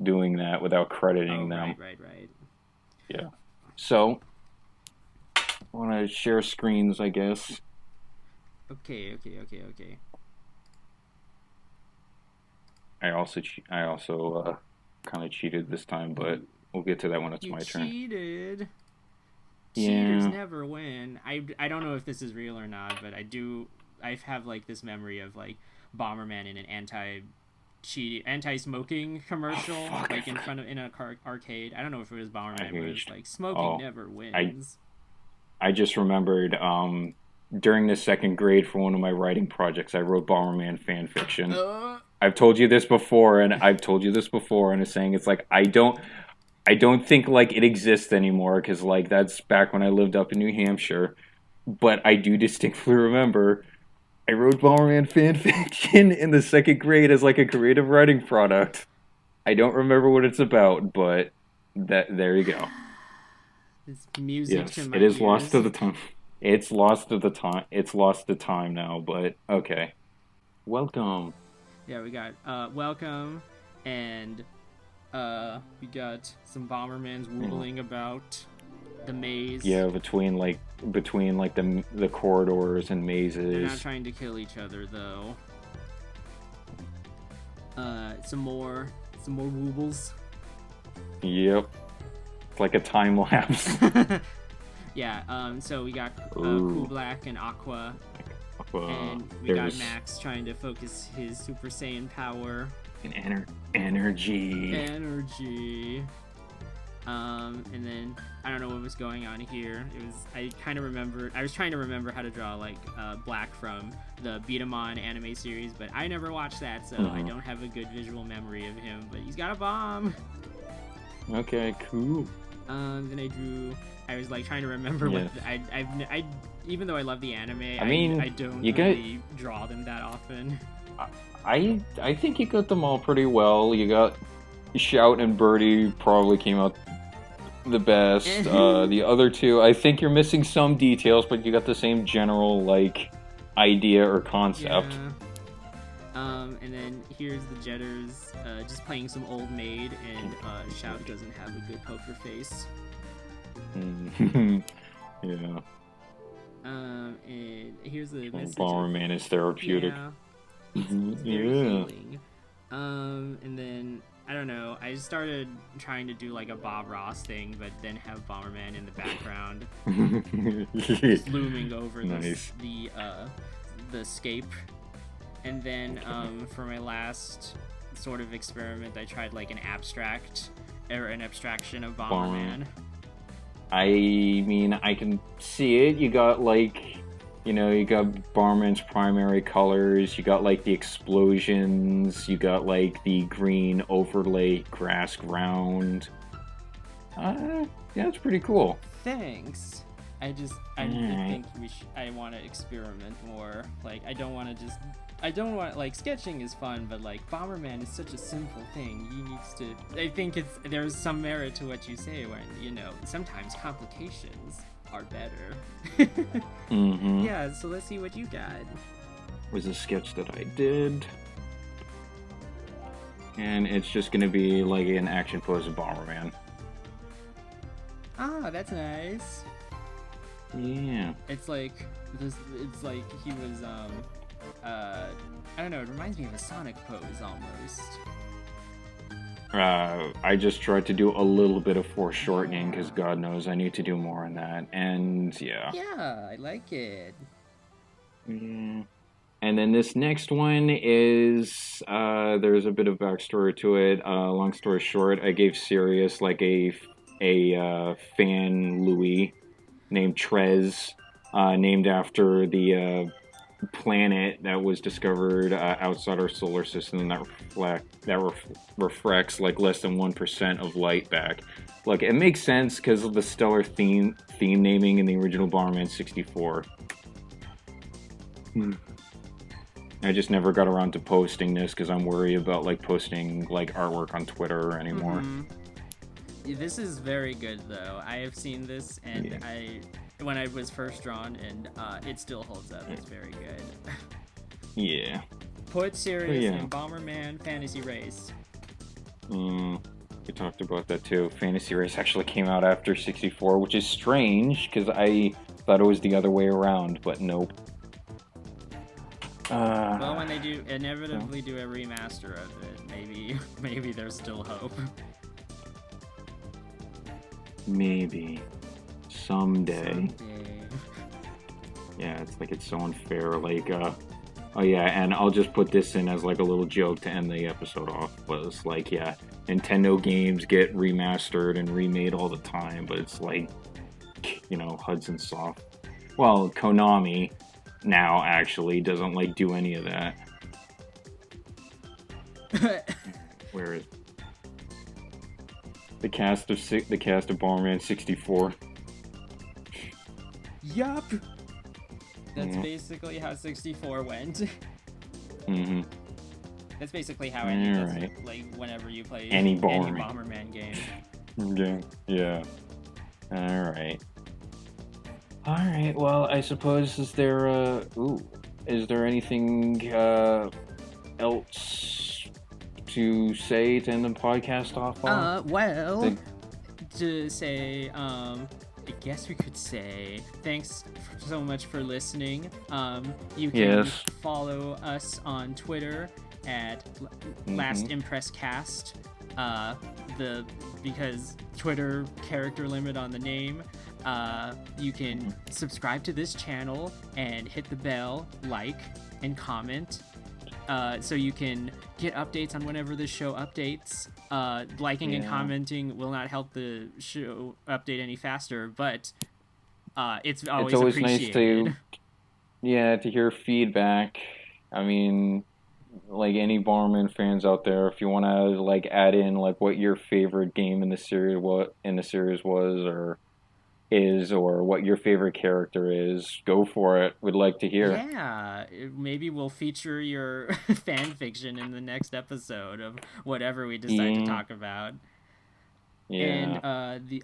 doing that without crediting them. Right. Yeah. So, I want to share screens, I guess. Okay. I also kind of cheated this time, but we'll get to that when it's my turn. Cheated. Yeah. Cheaters never win. I don't know if this is real or not, but I have like this memory of like Bomberman in an anti-smoking commercial, like in a arcade. I don't know if it was Bomberman, but it was like smoking never wins. I just remembered during the second grade for one of my writing projects, I wrote Bomberman fan fiction. I've told you this before, and it's saying it's like I don't think like it exists anymore because like that's back when I lived up in New Hampshire, but I do distinctly remember I wrote Bomberman fan fiction in the second grade as like a creative writing product. I don't remember what it's about, but there you go. It's music to my it is ears. Lost to the time. It's lost to time now, but okay. Welcome. Yeah, we got welcome, and we got some Bombermans woobling about the maze. Yeah, between the corridors and mazes. They're not trying to kill each other though. Some more woobles. Yep. It's like a time lapse. Yeah, so we got Kublak and Aqua. And we got Max trying to focus his Super Saiyan power. And energy. And then I don't know what was going on here. I was trying to remember how to draw like Black from the Beat 'em on anime series, but I never watched that, so I don't have a good visual memory of him. But he's got a bomb. Okay, cool. Then I was like trying to remember what I even though I love the anime, I don't really draw them that often. I think you got them all pretty well. You got Shout and Birdie probably came out the best. The other two, I think you're missing some details, but you got the same general like idea or concept. Yeah. And then here's the Jetters just playing some Old Maid, and Shout doesn't have a good poker face. Yeah. And here's the message. Bomberman is therapeutic. Yeah. It's very healing. And then I don't know. I started trying to do like a Bob Ross thing, but then have Bomberman in the background, just looming over the scape. And then for my last sort of experiment, I tried like an abstraction of Bomberman. I mean, I can see it. You got like, you got Bomberman's primary colors. You got like the explosions. You got like the green overlay grass ground. Yeah, it's pretty cool. Thanks. I think I want to experiment more. Like, I don't want, like, sketching is fun, but like, Bomberman is such a simple thing. I think there's some merit to what you say when, sometimes complications are better. Mm-hmm. Yeah, so let's see what you got. Was a sketch that I did. And it's just gonna be like an action pose of Bomberman. Ah, that's nice. Yeah. It's like he was I don't know, it reminds me of a Sonic pose almost. I just tried to do a little bit of foreshortening because God knows I need to do more on that. And yeah. Yeah, I like it. Yeah. And then this next one is there's a bit of backstory to it. Long story short, I gave Sirius like a fan Louis named Trez, named after the planet that was discovered outside our solar system that refracts like less than 1% of light back. Like, it makes sense because of the stellar theme naming in the original Bomberman 64. I just never got around to posting this because I'm worried about like posting like artwork on Twitter anymore. This is very good though. I have seen this and when I was first drawn, and it still holds up. It's very good. Yeah. Put Sirius in Bomberman Fantasy Race. We talked about that too. Fantasy Race actually came out after 64, which is strange because I thought it was the other way around, but nope. Well, when they do inevitably do a remaster of it, maybe there's still hope. Maybe. Someday. Yeah, it's like it's so unfair. Like, oh yeah, and I'll just put this in as like a little joke to end the episode off. But it's like, yeah, Nintendo games get remastered and remade all the time, but it's like, Hudson Soft. Well, Konami now actually doesn't like do any of that. Where is the cast of Bomberman 64? Yup. That's basically how 64 went. Mm-hmm. That's basically how it is. Like whenever you play any Bomberman game. Yeah. All right. Well, I suppose is there anything else to say to end the podcast off on? To say, I guess we could say thanks so much for listening. You can follow us on Twitter at Last Impress Cast. Because Twitter character limit on the name. You can subscribe to this channel and hit the bell, like, and comment. So you can get updates on whenever the show updates. Liking and commenting will not help the show update any faster, but it's always appreciated. Nice to hear feedback. I mean, like any Bomberman fans out there, if you want to like add in like what your favorite game in the series was or is, or what your favorite character is, go for it. We'd like to hear. Yeah, maybe we'll feature your fan fiction in the next episode of whatever we decide to talk about. Yeah. And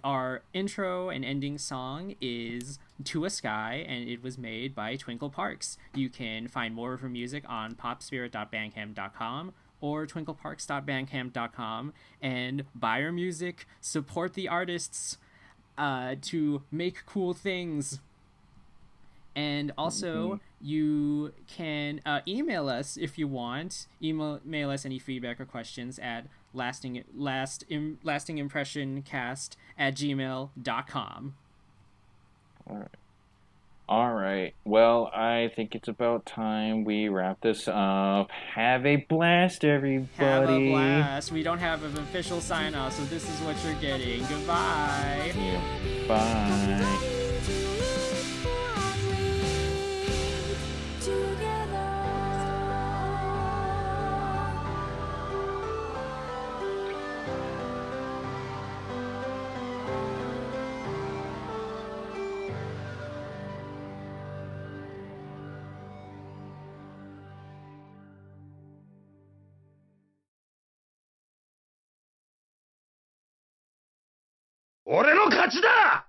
our intro and ending song is To a Sky, and it was made by TwinkleParks. You can find more of her music on popspirit.bandcamp.com or twinkleparks.bandcamp.com and buy her music, support the artists to make cool things. And also, you can email us if you want. Email us any feedback or questions at lastingimpressioncast@gmail.com. All right. All right. Well, I think it's about time we wrap this up. Have a blast, Have a everybody. blast. We don't have an official sign off, so this is what you're getting. Goodbye. Yeah. Bye. Ore no kachi da!